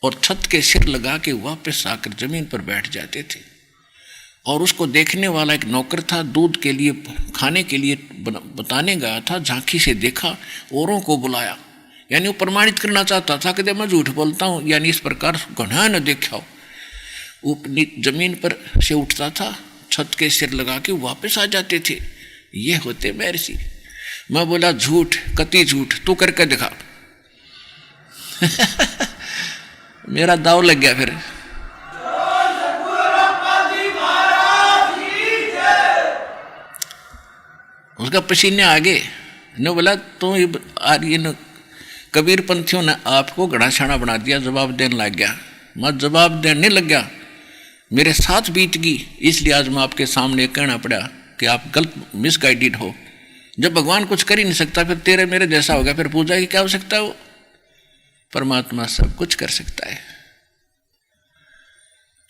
और छत के सिर लगा के वापस आकर जमीन पर बैठ जाते थे। और उसको देखने वाला एक नौकर था, दूध के लिए खाने के लिए बताने गया था, झांकी से देखा, औरों को बुलाया, यानी वो प्रमाणित करना चाहता था कि मैं झूठ बोलता हूँ, यानी इस प्रकार घना न देखा हो। वो जमीन पर से उठता था, छत के सिर लगा के वापस आ जाते थे। ये होते महर्षि। मैं बोला झूठ, कति झूठ, तू करके दिखा। मेरा दाव लग गया फिर। उसका पसीने आ गए। ने बोला तो ये कबीर पंथियों ने आपको घड़ा छाना बना दिया, जवाब देने लग गया। मैं जवाब देने नहीं लग गया, मेरे साथ बीत गई, इसलिए आज मैं आपके सामने कहना पड़ा कि आप गलत मिसगाइडेड हो। जब भगवान कुछ कर ही नहीं सकता, फिर तेरे मेरे जैसा हो गया, फिर पूजा की क्या हो सकता है? वो परमात्मा सब कुछ कर सकता है।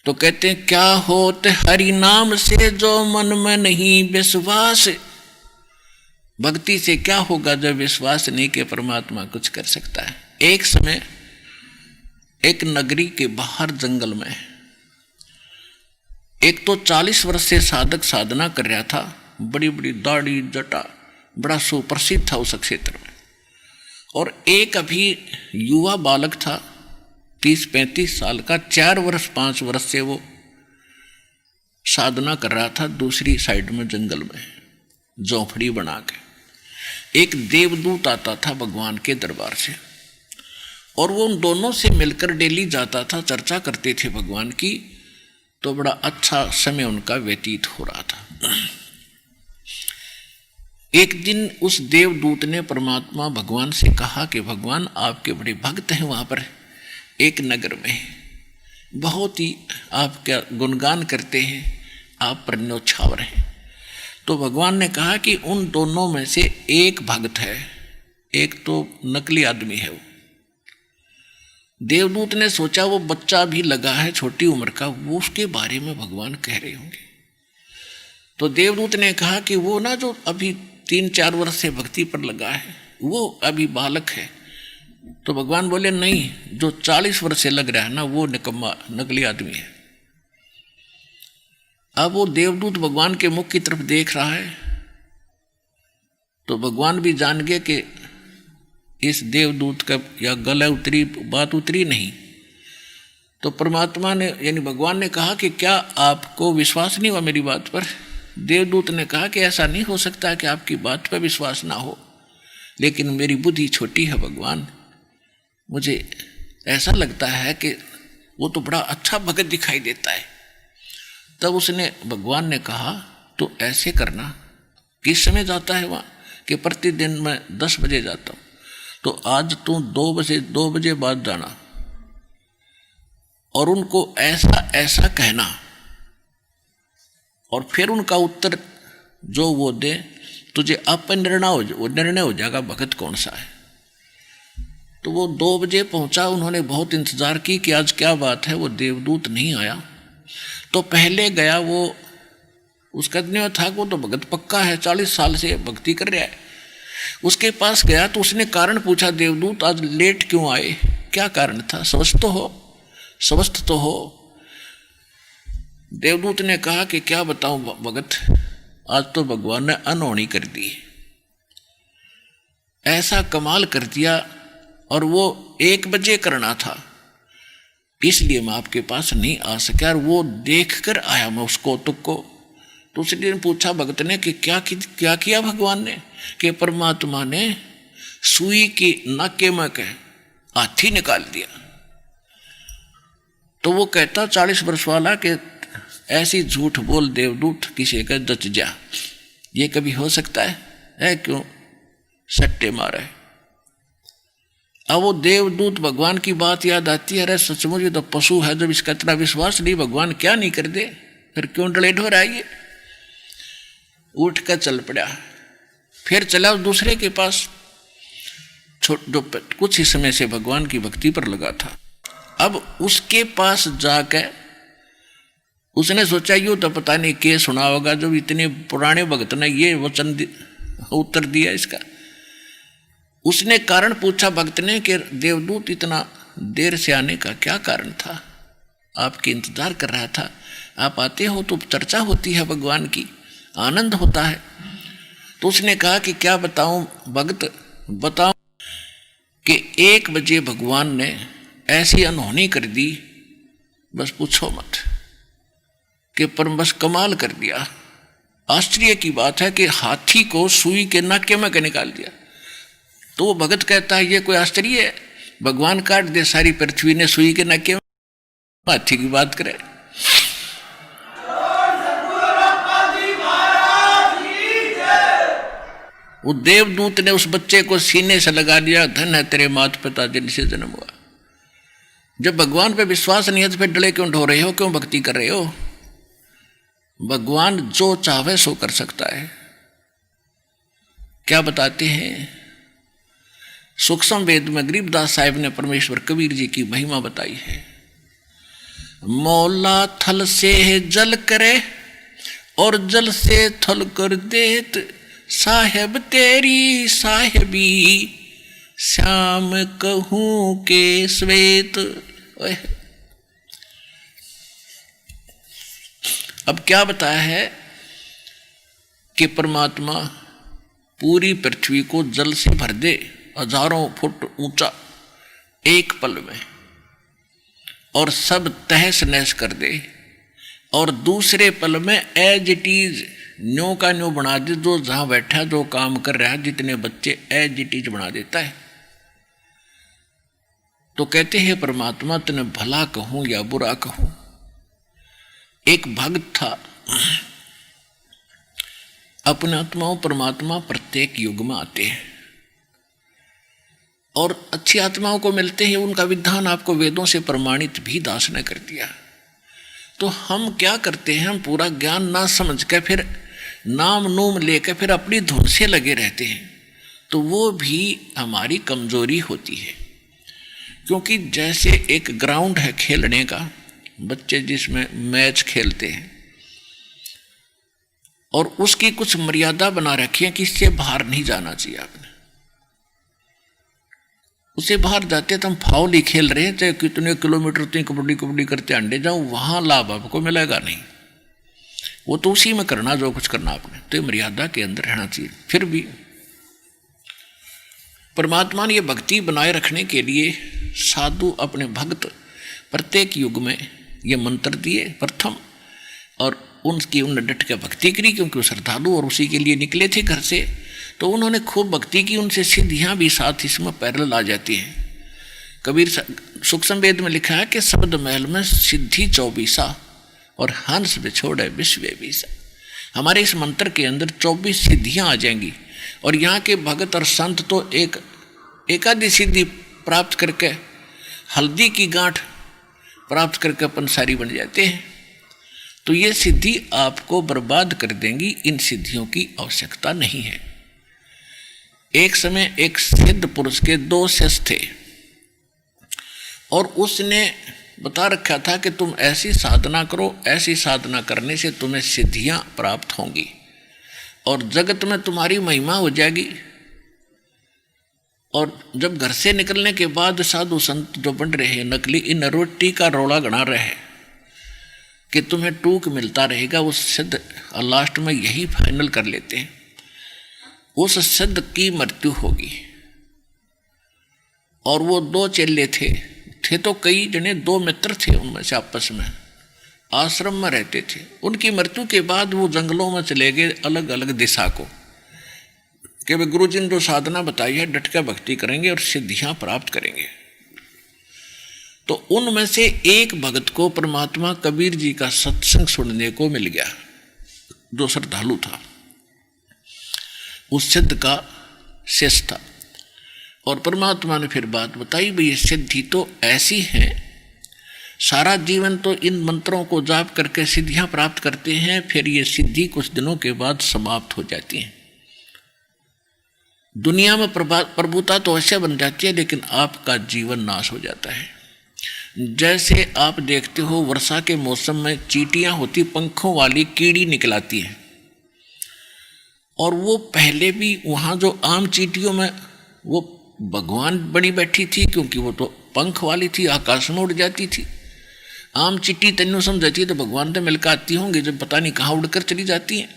तो कहते हैं क्या होते हरि नाम से जो मन में नहीं विश्वास। भक्ति से क्या होगा जब विश्वास नहीं कि परमात्मा कुछ कर सकता है। एक समय एक नगरी के बाहर जंगल में एक तो 40 वर्ष से साधक साधना कर रहा था, बड़ी बड़ी दाढ़ी जटा, बड़ा सुप्रसिद्ध था उस क्षेत्र में। और एक अभी युवा बालक था 30-35 साल का, 4 वर्ष 5 वर्ष से वो साधना कर रहा था दूसरी साइड में जंगल में झोंपड़ी बना के। एक देवदूत आता था भगवान के दरबार से, और वो उन दोनों से मिलकर डेली जाता था, चर्चा करते थे भगवान की। तो बड़ा अच्छा समय उनका व्यतीत हो रहा था। एक दिन उस देवदूत ने परमात्मा भगवान से कहा कि भगवान आपके बड़े भक्त हैं, वहाँ पर एक नगर में बहुत ही आपका गुणगान करते हैं, आप पर न्योछावर हैं। तो भगवान ने कहा कि उन दोनों में से एक भक्त है, एक तो नकली आदमी है। वो देवदूत ने सोचा वो बच्चा भी लगा है छोटी उम्र का, वो उसके बारे में भगवान कह रहे होंगे। तो देवदूत ने कहा कि वो ना जो अभी 3-4 वर्ष से भक्ति पर लगा है, वो अभी बालक है, तो भगवान बोले नहीं, जो 40 वर्ष से लग रहा है ना वो निकम्मा नकली आदमी है। अब वो देवदूत भगवान के मुख की तरफ देख रहा है, तो भगवान भी जान गए कि इस देवदूत का या गला उतरी बात उतरी नहीं। तो परमात्मा ने यानी भगवान ने कहा कि क्या आपको विश्वास नहीं हुआ मेरी बात पर? देवदूत ने कहा कि ऐसा नहीं हो सकता कि आपकी बात पर विश्वास ना हो, लेकिन मेरी बुद्धि छोटी है भगवान, मुझे ऐसा लगता है कि वो तो बड़ा अच्छा भगत दिखाई देता है। तब उसने भगवान ने कहा तो ऐसे करना, किस समय जाता है वहाँ? कि प्रतिदिन मैं 10 बजे जाता हूँ, तो आज तू 2 बजे बाद जाना और उनको ऐसा ऐसा कहना, और फिर उनका उत्तर जो वो दे तुझे अपन निर्णय हो जाएगा भगत कौन सा है। तो वो 2 बजे पहुंचा, उन्होंने बहुत इंतजार की कि आज क्या बात है, वो देवदूत नहीं आया। तो पहले गया वो, उसका इतना था वो तो भगत पक्का है, 40 साल से भक्ति कर रहा है। उसके पास गया तो उसने कारण पूछा, देवदूत आज लेट क्यों आए, क्या कारण था, स्वस्थ तो हो। देवदूत ने कहा कि क्या बताऊं भगत, आज तो भगवान ने अनहोनी कर दी, ऐसा कमाल कर दिया, और वो 1 बजे करना था, इसलिए मैं आपके पास नहीं आ सका, और वो देख कर आया मैं उसको तुक्को। तो उसी दिन पूछा भगत ने कि क्या किया भगवान ने? कि परमात्मा ने सुई की नाके में कह हाथी निकाल दिया। तो वो कहता 40 वर्ष वाला कि ऐसी झूठ बोल देवदूत, किसी का जच जा, ये कभी हो सकता है क्यों सट्टे मारे। अब वो देवदूत भगवान की बात याद आती है, अरे सचमुच ये तो पशु है, जब इसका इतना विश्वास नहीं, भगवान क्या नहीं कर दे, फिर क्यों डलेट हो रहा है ये। उठ कर चल पड़ा, फिर चला दूसरे के पास जो कुछ ही समय से भगवान की भक्ति पर लगा था। अब उसके पास जाकर उसने सोचा यूँ तो पता नहीं क्या सुना होगा, जो इतने पुराने भक्त ने ये वचन उत्तर दिया इसका। उसने कारण पूछा भक्त ने कि देवदूत इतना देर से आने का क्या कारण था, आपके इंतजार कर रहा था, आप आते हो तो चर्चा होती है भगवान की, आनंद होता है। तो उसने कहा कि क्या बताऊं भक्त, बताऊं कि 1 बजे भगवान ने ऐसी अनहोनी कर दी, बस पूछो मत, कि पर बस कमाल कर दिया। आश्चर्य की बात है कि हाथी को सुई के नाके में निकाल दिया। तो वो भगत कहता है ये कोई आश्चर्य है, भगवान काट दे सारी पृथ्वी ने सुई के नाके में, हाथी की बात करे। वो देवदूत ने उस बच्चे को सीने से लगा दिया, धन है तेरे माता पिता जिनसे जन्म हुआ। जब भगवान पे विश्वास नहीं है तो फिर डले क्यों ढो रहे हो, क्यों भक्ति कर रहे हो? भगवान जो चाहे सो कर सकता है। क्या बताते हैं सूक्ष्म वेद में गरीबदास साहिब ने परमेश्वर कबीर जी की महिमा बताई है। मौला थल से जल करे और जल से थल कर देत, साहेब तेरी साहेबी श्याम कहूं के श्वेत। अब क्या बताया है कि परमात्मा पूरी पृथ्वी को जल से भर दे, हजारों फुट ऊंचा एक पल में, और सब तहस नहस कर दे, और दूसरे पल में एज इट इज न्यो का न्यो बना दे, जो जहां बैठा जो काम कर रहा है, जितने बच्चे एज इट इज बना देता है। तो कहते हैं परमात्मा तने भला कहूं या बुरा कहूं। एक भक्त था, अपने आत्माओं परमात्मा प्रत्येक युग में आते हैं और अच्छी आत्माओं को मिलते हैं, उनका विधान आपको वेदों से प्रमाणित भी दास ने कर दिया। तो हम क्या करते हैं, हम पूरा ज्ञान ना समझ के फिर नाम नूम लेकर फिर अपनी धुन से लगे रहते हैं, तो वो भी हमारी कमजोरी होती है। क्योंकि जैसे एक ग्राउंड है खेलने का, बच्चे जिसमें मैच खेलते हैं और उसकी कुछ मर्यादा बना रखी है कि इससे बाहर नहीं जाना चाहिए आपने। उसे बाहर जाते तो हम फाउल ही खेल रहे हैं, चाहे कितने किलोमीटर तुम कबड्डी कबड्डी करते अंडे जाओ, वहां लाभ आपको मिलेगा नहीं। वो तो उसी में करना जो कुछ करना आपने, तो मर्यादा के अंदर रहना चाहिए। फिर भी परमात्मा ने ये भक्ति बनाए रखने के लिए साधु अपने भक्त प्रत्येक युग में ये मंत्र दिए प्रथम, और उनकी उन्होंने डट के भक्ति करी, क्योंकि वो श्रद्धालु और उसी के लिए निकले थे घर से, तो उन्होंने खूब भक्ति की, उनसे सिद्धियां भी साथ इसमें पैरेलल आ जाती हैं। कबीर सूक्ष्म वेद में लिखा है कि शब्द महल में सिद्धि 24 और हंस बिछोड़े विश्व बीसा। हमारे इस मंत्र के अंदर 24 सिद्धियां आ जाएंगी, और यहाँ के भगत और संत तो एक आधी सिद्धि प्राप्त करके हल्दी की गांठ प्राप्त करके पंसारी बन जाते हैं। तो ये सिद्धि आपको बर्बाद कर देंगी, इन सिद्धियों की आवश्यकता नहीं है। एक समय एक सिद्ध पुरुष के 2 शिष्य थे, और उसने बता रखा था कि तुम ऐसी साधना करो, ऐसी साधना करने से तुम्हें सिद्धियां प्राप्त होंगी और जगत में तुम्हारी महिमा हो जाएगी। और जब घर से निकलने के बाद साधु संत जो बन रहे हैं नकली, इन रोटी का रोला गणा रहे कि तुम्हें टूक मिलता रहेगा, उस सिद्ध लास्ट में यही फाइनल कर लेते हैं, उस सिद्ध की मृत्यु होगी। और वो 2 चेले थे तो कई जने, 2 मित्र थे उनमें से, आपस में आश्रम में रहते थे। उनकी मृत्यु के बाद वो जंगलों में चले गए अलग अलग दिशा को, कि वे गुरु जी ने जो साधना बताई है डट कर भक्ति करेंगे और सिद्धियां प्राप्त करेंगे। तो उनमें से एक भगत को परमात्मा कबीर जी का सत्संग सुनने को मिल गया, जो श्रद्धालु था, उस सिद्ध का शिष्य था। और परमात्मा ने फिर बात बताई, भाई ये सिद्धि तो ऐसी है, सारा जीवन तो इन मंत्रों को जाप करके सिद्धियां प्राप्त करते हैं, फिर ये सिद्धि कुछ दिनों के बाद समाप्त हो जाती है। दुनिया में प्रभुता तो अवश्य बन जाती है, लेकिन आपका जीवन नाश हो जाता है। जैसे आप देखते हो वर्षा के मौसम में चींटियां होती, पंखों वाली कीड़ी निकलाती हैं, और वो पहले भी वहाँ जो आम चींटियों में वो भगवान बनी बैठी थी, क्योंकि वो तो पंख वाली थी, आकाश में उड़ जाती थी। आम चींटी तेनों समझती है तो भगवान से मिलकर आती होंगी, जब पता नहीं कहाँ उड़कर चली जाती हैं।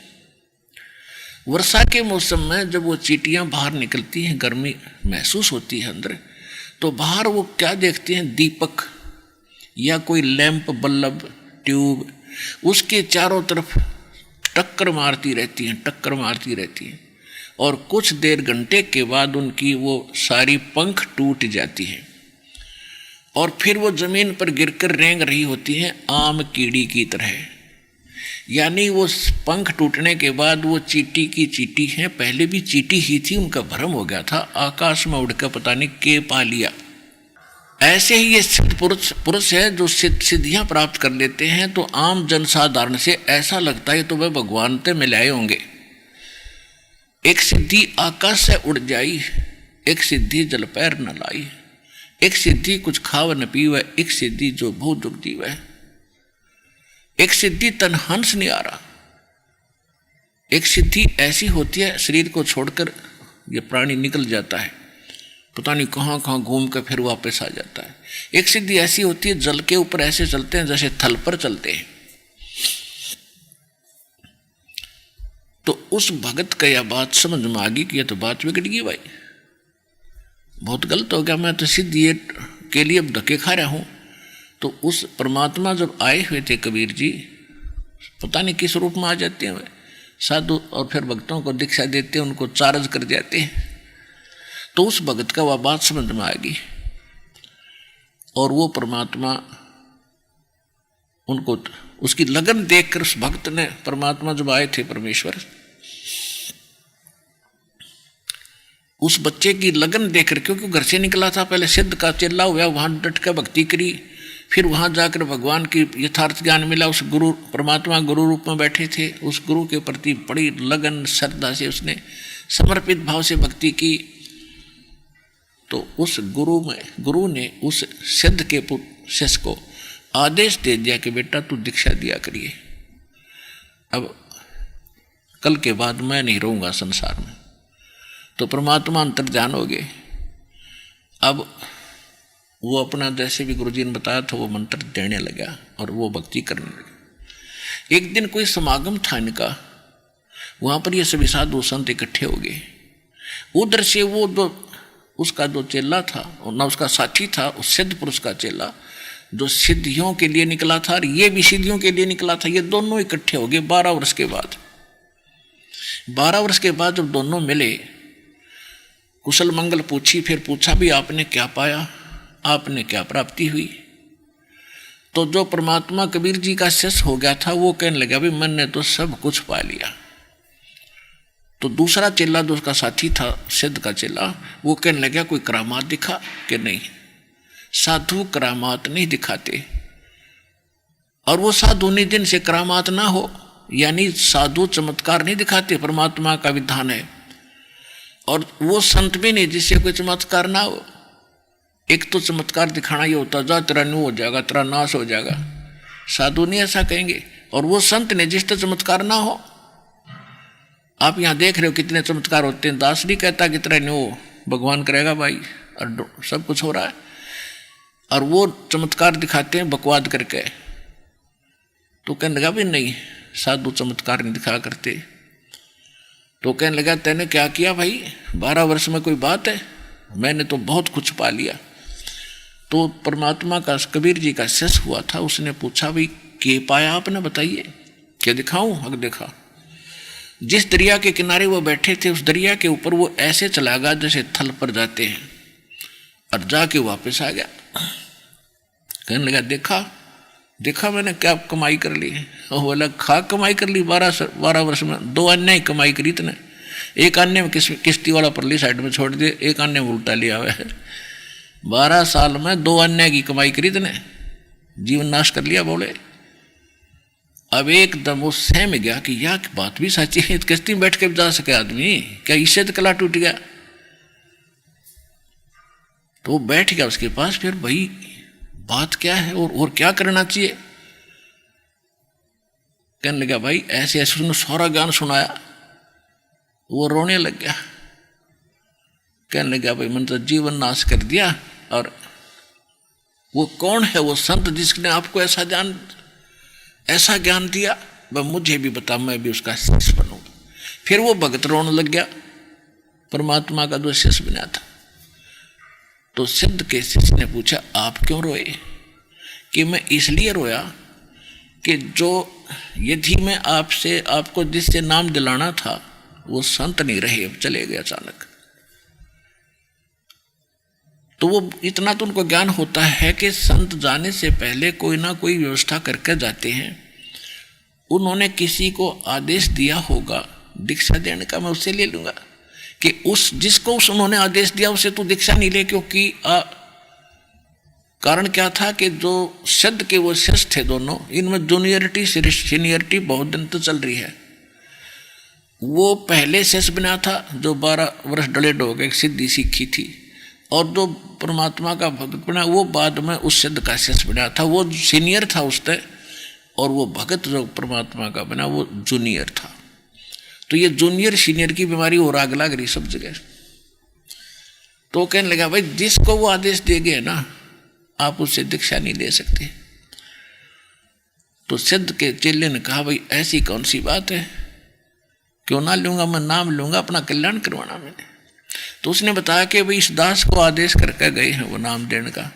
वर्षा के मौसम में जब वो चींटियां बाहर निकलती हैं, गर्मी महसूस होती है अंदर, तो बाहर वो क्या देखते हैं, दीपक या कोई लैंप, बल्ब, ट्यूब, उसके चारों तरफ टक्कर मारती रहती हैं, टक्कर मारती रहती हैं। और कुछ देर घंटे के बाद उनकी वो सारी पंख टूट जाती हैं, और फिर वो जमीन पर गिरकर रेंग रही होती हैं आम कीड़ी की तरह। यानी वो पंख टूटने के बाद वो चींटी की चींटी हैं, पहले भी चींटी ही थी, उनका भ्रम हो गया था, आकाश में उड़कर पता नहीं के पा लिया। ऐसे ही ये सिद्ध पुरुष है जो सिद्धियां प्राप्त कर लेते हैं, तो आम जनसाधारण से ऐसा लगता है तो वह भगवान से मिलाए होंगे। एक सिद्धि आकाश से उड़ जाई, एक सिद्धि जल पैर न लाई, एक सिद्धि कुछ खाव न पीवे, एक सिद्धि जो भूत दुख जीवे, एक सिद्धि तन हंस नहीं आ रहा। एक सिद्धि ऐसी होती है शरीर को छोड़कर ये प्राणी निकल जाता है, पता नहीं कहाँ कहाँ घूम कर फिर वापस आ जाता है। एक सिद्धि ऐसी होती है जल के ऊपर ऐसे चलते हैं जैसे थल पर चलते हैं। तो उस भगत का यह बात समझ में आ गई कि यह तो बात बिगड़ गई भाई, बहुत गलत हो गया, मैं तो सिद्धि के लिए अब धक्के खा रहा हूं। तो उस परमात्मा जब आए हुए थे कबीर जी, पता नहीं किस रूप में आ जाते हैं साधु, और फिर भक्तों को दीक्षा देते हैं, उनको चार्ज कर जाते हैं। तो उस भगत का वह बात समझ में आ गई, और वो परमात्मा उनको, उसकी लगन देखकर उस भक्त ने, परमात्मा जब आए थे परमेश्वर, उस बच्चे की लगन देखकर, क्योंकि घर से निकला था, पहले सिद्ध का चेला हुआ, वहां डट कर भक्ति करी, फिर वहां जाकर भगवान की यथार्थ ज्ञान मिला, उस गुरु, परमात्मा गुरु रूप में बैठे थे, उस गुरु के प्रति बड़ी लगन श्रद्धा से उसने समर्पित भाव से भक्ति की। तो उस गुरु ने उस सिद्ध के शिष्य को आदेश दे दिया कि बेटा तू दीक्षा दिया करिए, अब कल के बाद मैं नहीं रहूंगा संसार में। तो परमात्मा अंतर्ध्यान हो गए, अब वो अपना जैसे भी गुरुजी ने बताया था वो मंत्र देने लगा और वो भक्ति करने लगा। एक दिन कोई समागम था इनका, वहां पर ये सभी साधु संत इकट्ठे हो गए। उधर से वो दो उसका जो चेला था और ना उसका साथी था, उस सिद्ध पुरुष का चेला जो सिद्धियों के लिए निकला था और ये भी सिद्धियों के लिए निकला था, ये दोनों इकट्ठे हो गए 12 वर्ष के बाद। 12 वर्ष के बाद जब दोनों मिले, कुशल मंगल पूछी, फिर पूछा भी आपने क्या पाया, आपने क्या प्राप्ति हुई। तो जो परमात्मा कबीर जी का शिष्य हो गया था वो कहने लगा भी मैंने तो सब कुछ पा लिया। तो दूसरा चेला जो उसका साथी था सिद्ध का चेला, वो कहने लगा कोई करामात दिखा कि नहीं। साधु करामात नहीं दिखाते, और वो साधु निधि से करामात ना हो, यानी साधु चमत्कार नहीं दिखाते, परमात्मा का विधान है। और वो संत भी नहीं जिससे कोई चमत्कार ना हो। एक तो चमत्कार दिखाना ये होता जा तेरा न्यू हो जाएगा, तेरा नाश हो जाएगा, साधु नहीं ऐसा कहेंगे। और वो संत ने जिससे चमत्कार ना हो, आप यहां देख रहे हो कितने चमत्कार होते हैं। दास नहीं कहता कि तेरा न्यू भगवान करेगा भाई, और सब कुछ हो रहा है, और वो चमत्कार दिखाते हैं बकवाद करके। तो कहने लगा भी नहीं, साधु चमत्कार नहीं दिखा करते। तो कहने लगा तैने क्या किया भाई, 12 वर्ष में कोई बात है, मैंने तो बहुत कुछ पा लिया। तो परमात्मा का कबीर जी का शिष्य हुआ था, उसने पूछा भाई क्या पाया आपने, बताइए। क्या दिखाऊं? अगर देखा, जिस दरिया के किनारे वो बैठे थे उस दरिया के ऊपर वो ऐसे चला गया जैसे थल पर जाते हैं, और जाके वापस आ गया। कहने लगा देखा देखा मैंने क्या कमाई कर ली। और बोला खा कमाई कर ली 12 वर्ष में, 2 अन्य कमाई करी इतने। एक अन्य में किश्ती वाला परली साइड में छोड़ दिए, एक अन्य में उल्टा लिया हुआ है। 12 साल में 2 अन्य की कमाई करी इतने, जीवन नाश कर लिया। बोले अब एकदम वो सहम गया कि यह बात भी सच्ची है, किश्ती में बैठ के जा सके आदमी, क्या इससे तो कला टूट गया। तो वो बैठ गया उसके पास, फिर भाई बात क्या है और क्या करना चाहिए। कहने लगा भाई ऐसे ऐसे उसने सारा ज्ञान सुनाया। वो रोने लग गया, कहने लगा भाई मैंने तो जीवन नाश कर दिया। और वो कौन है वो संत जिसने आपको ऐसा ज्ञान दिया, वह मुझे भी बता, मैं भी उसका शिष्य बनूं। फिर वो भगत रोने लग गया, परमात्मा का जो शिष्य बना था। तो सिद्ध के शिष्य ने पूछा आप क्यों रोए? कि मैं इसलिए रोया कि जो यदि मैं आपको जिससे नाम दिलाना था वो संत नहीं रहे, अब चले गए अचानक। तो वो इतना तो उनको ज्ञान होता है कि संत जाने से पहले कोई ना कोई व्यवस्था करके जाते हैं। उन्होंने किसी को आदेश दिया होगा दीक्षा देने का, मैं उससे ले लूंगा। कि जिसको उन्होंने आदेश दिया उसे तो दीक्षा नहीं ले, क्योंकि कारण क्या था कि जो सिद्ध के वो शिष्य थे दोनों, इनमें जूनियरिटी सीनियरिटी बहुत दिन तो चल रही है। वो पहले शिष्य बना था जो 12 वर्ष डले हो गए, सिद्धि सीखी थी, और जो परमात्मा का भगत बना वो बाद में उस सिद्ध का शिष्य बना था, वो सीनियर था उससे, और वो भगत जो परमात्मा का बना वो जूनियर था। तो ये जूनियर सीनियर की बीमारी और आग लग रही सब जगह। तो कहने लगा भाई जिसको वो आदेश दे गए ना, आप उससे दीक्षा नहीं ले सकते। तो सिद्ध के चेले ने कहा भाई ऐसी कौन सी बात है, क्यों ना लूंगा, मैं नाम लूंगा, अपना कल्याण करवाना मैंने। तो उसने बताया कि भाई इस दास को आदेश करके गए हैं वो नाम देने का,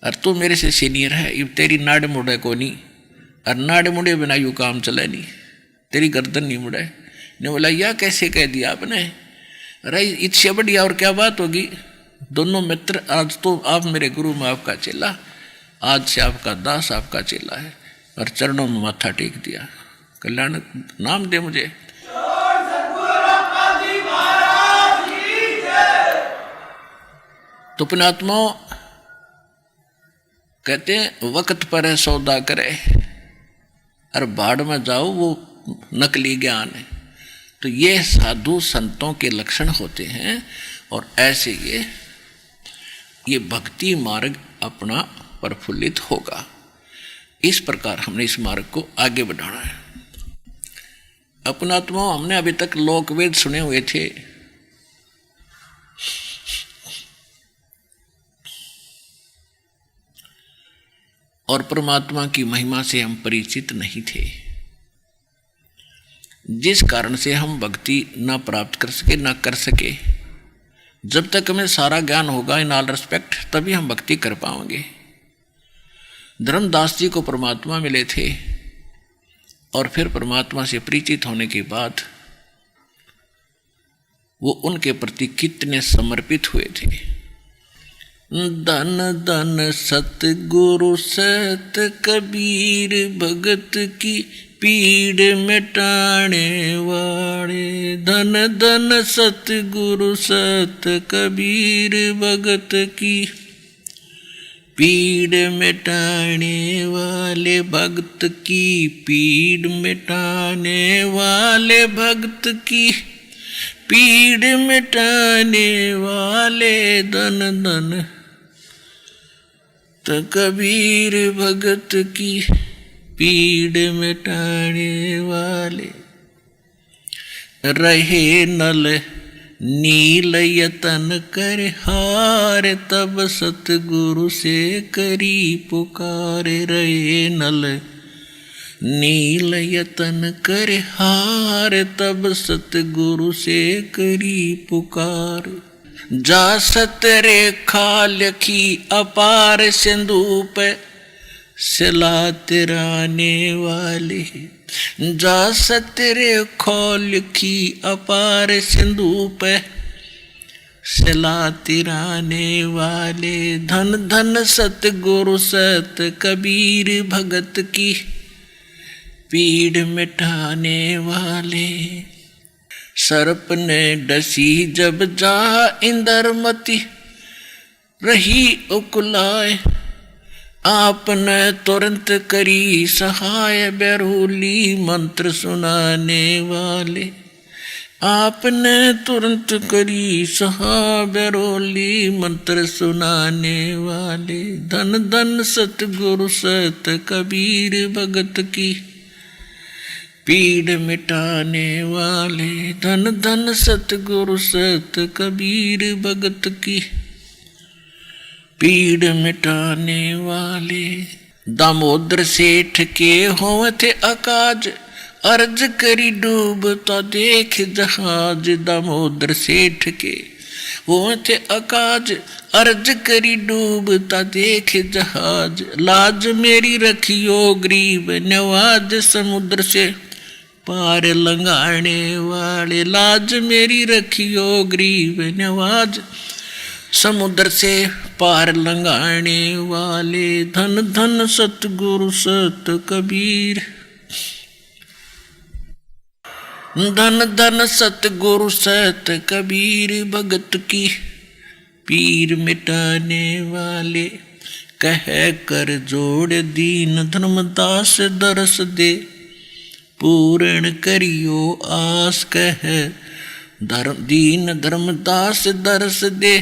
और तू मेरे से सीनियर है, ये तेरी नाड़ मुड़े को नहीं, और नाड़ मुड़े बिना यू काम चले नहीं, तेरी गर्दन नहीं मुड़े। ने बोला यह कैसे कह दिया आपने? अरे इससे बढ़िया और क्या बात होगी। दोनों मित्र, आज तो आप मेरे गुरु में आपका चेला, आज से आपका दास आपका चेला है, और चरणों में माथा टेक दिया, कल्याण नाम दे मुझे। तो पुण्यात्माओं कहते हैं वक्त पर है सौदा करे, और भाड़ में जाओ वो नकली ज्ञान है। तो ये साधु संतों के लक्षण होते हैं, और ऐसे ये भक्ति मार्ग अपना प्रफुल्लित होगा। इस प्रकार हमने इस मार्ग को आगे बढ़ाना है। अपनात्मा हमने अभी तक लोकवेद सुने हुए थे, और परमात्मा की महिमा से हम परिचित नहीं थे, जिस कारण से हम भक्ति ना प्राप्त कर सके ना कर सके। जब तक हमें सारा ज्ञान होगा इन ऑल रेस्पेक्ट, तभी हम भक्ति कर पाएंगे। धर्मदास जी को परमात्मा मिले थे और फिर परमात्मा से परिचित होने के बाद वो उनके प्रति कितने समर्पित हुए थे। धन धन सतगुरु सत कबीर भगत की पीड़ मिटाने वाले। धन धन सतगुरु सत कबीर भगत की पीड़ मिटाने वाले, भक्त की पीड़ मिटाने वाले, भक्त की पीड़ मिटाने वाले। धन धन तो कबीर भगत की पीड़ मिटाने वाले। रहे नल नील यतन कर हार, तब सतगुरु से करी पुकार। रहे नल नील यतन कर हार, तब सतगुरु से करी पुकार। जा सतरे खालखी अपार सिंधु पे सिला तिराने वाले। जा सतरे खोल की अपार सिंधु पे सिला तिराने वाले। धन धन सतगुरु सत कबीर भगत की पीड़ मिटाने वाले। सर्प ने डसी जब जा इंद्रमती, रही उकुलाए आपने तुरंत करी सहाय। बैरूली मंत्र सुनाने वाले, आपने तुरंत करी सहाय। बैरूली मंत्र सुनाने वाले। धन धन सतगुरु सत कबीर भगत की पीड़ मिटाने वाले। धन धन सतगुरु सत कबीर भगत की पीड़ मिटाने वाले। दामोदर सेठ के हों थे अकाज, अर्ज करी डूबता देख जहाज। दामोदर सेठ के हों थे अकाज, अर्ज करी डूबता देख जहाज। लाज मेरी रखियो गरीब नवाज, समुद्र से पार लंघाने वाले। लाज मेरी रखियो गरीब नवाज, समुद्र से पार लंघाने वाले। धन धन सतगुरु सत कबीर, धन धन सतगुरु सत कबीर भगत की पीर मिटाने वाले। कह कर जोड़ दीन धर्मदास दरस दे, पूर्ण करियो आस। कह दीन धर्मदास दरस दे,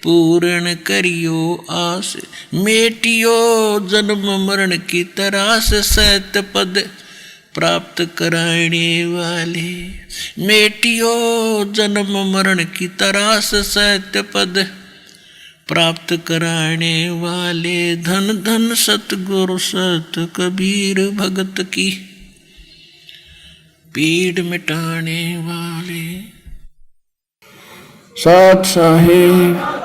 पूर्ण करियो आस। मेटियो जन्म मरण की तरास, सत पद प्राप्त कराने वाले। मेटियो जन्म मरण की तरास, सत पद प्राप्त कराने वाले। धन धन सतगुरु सत कबीर भगत की पीड़ मिटाने वाले। साथ साहेब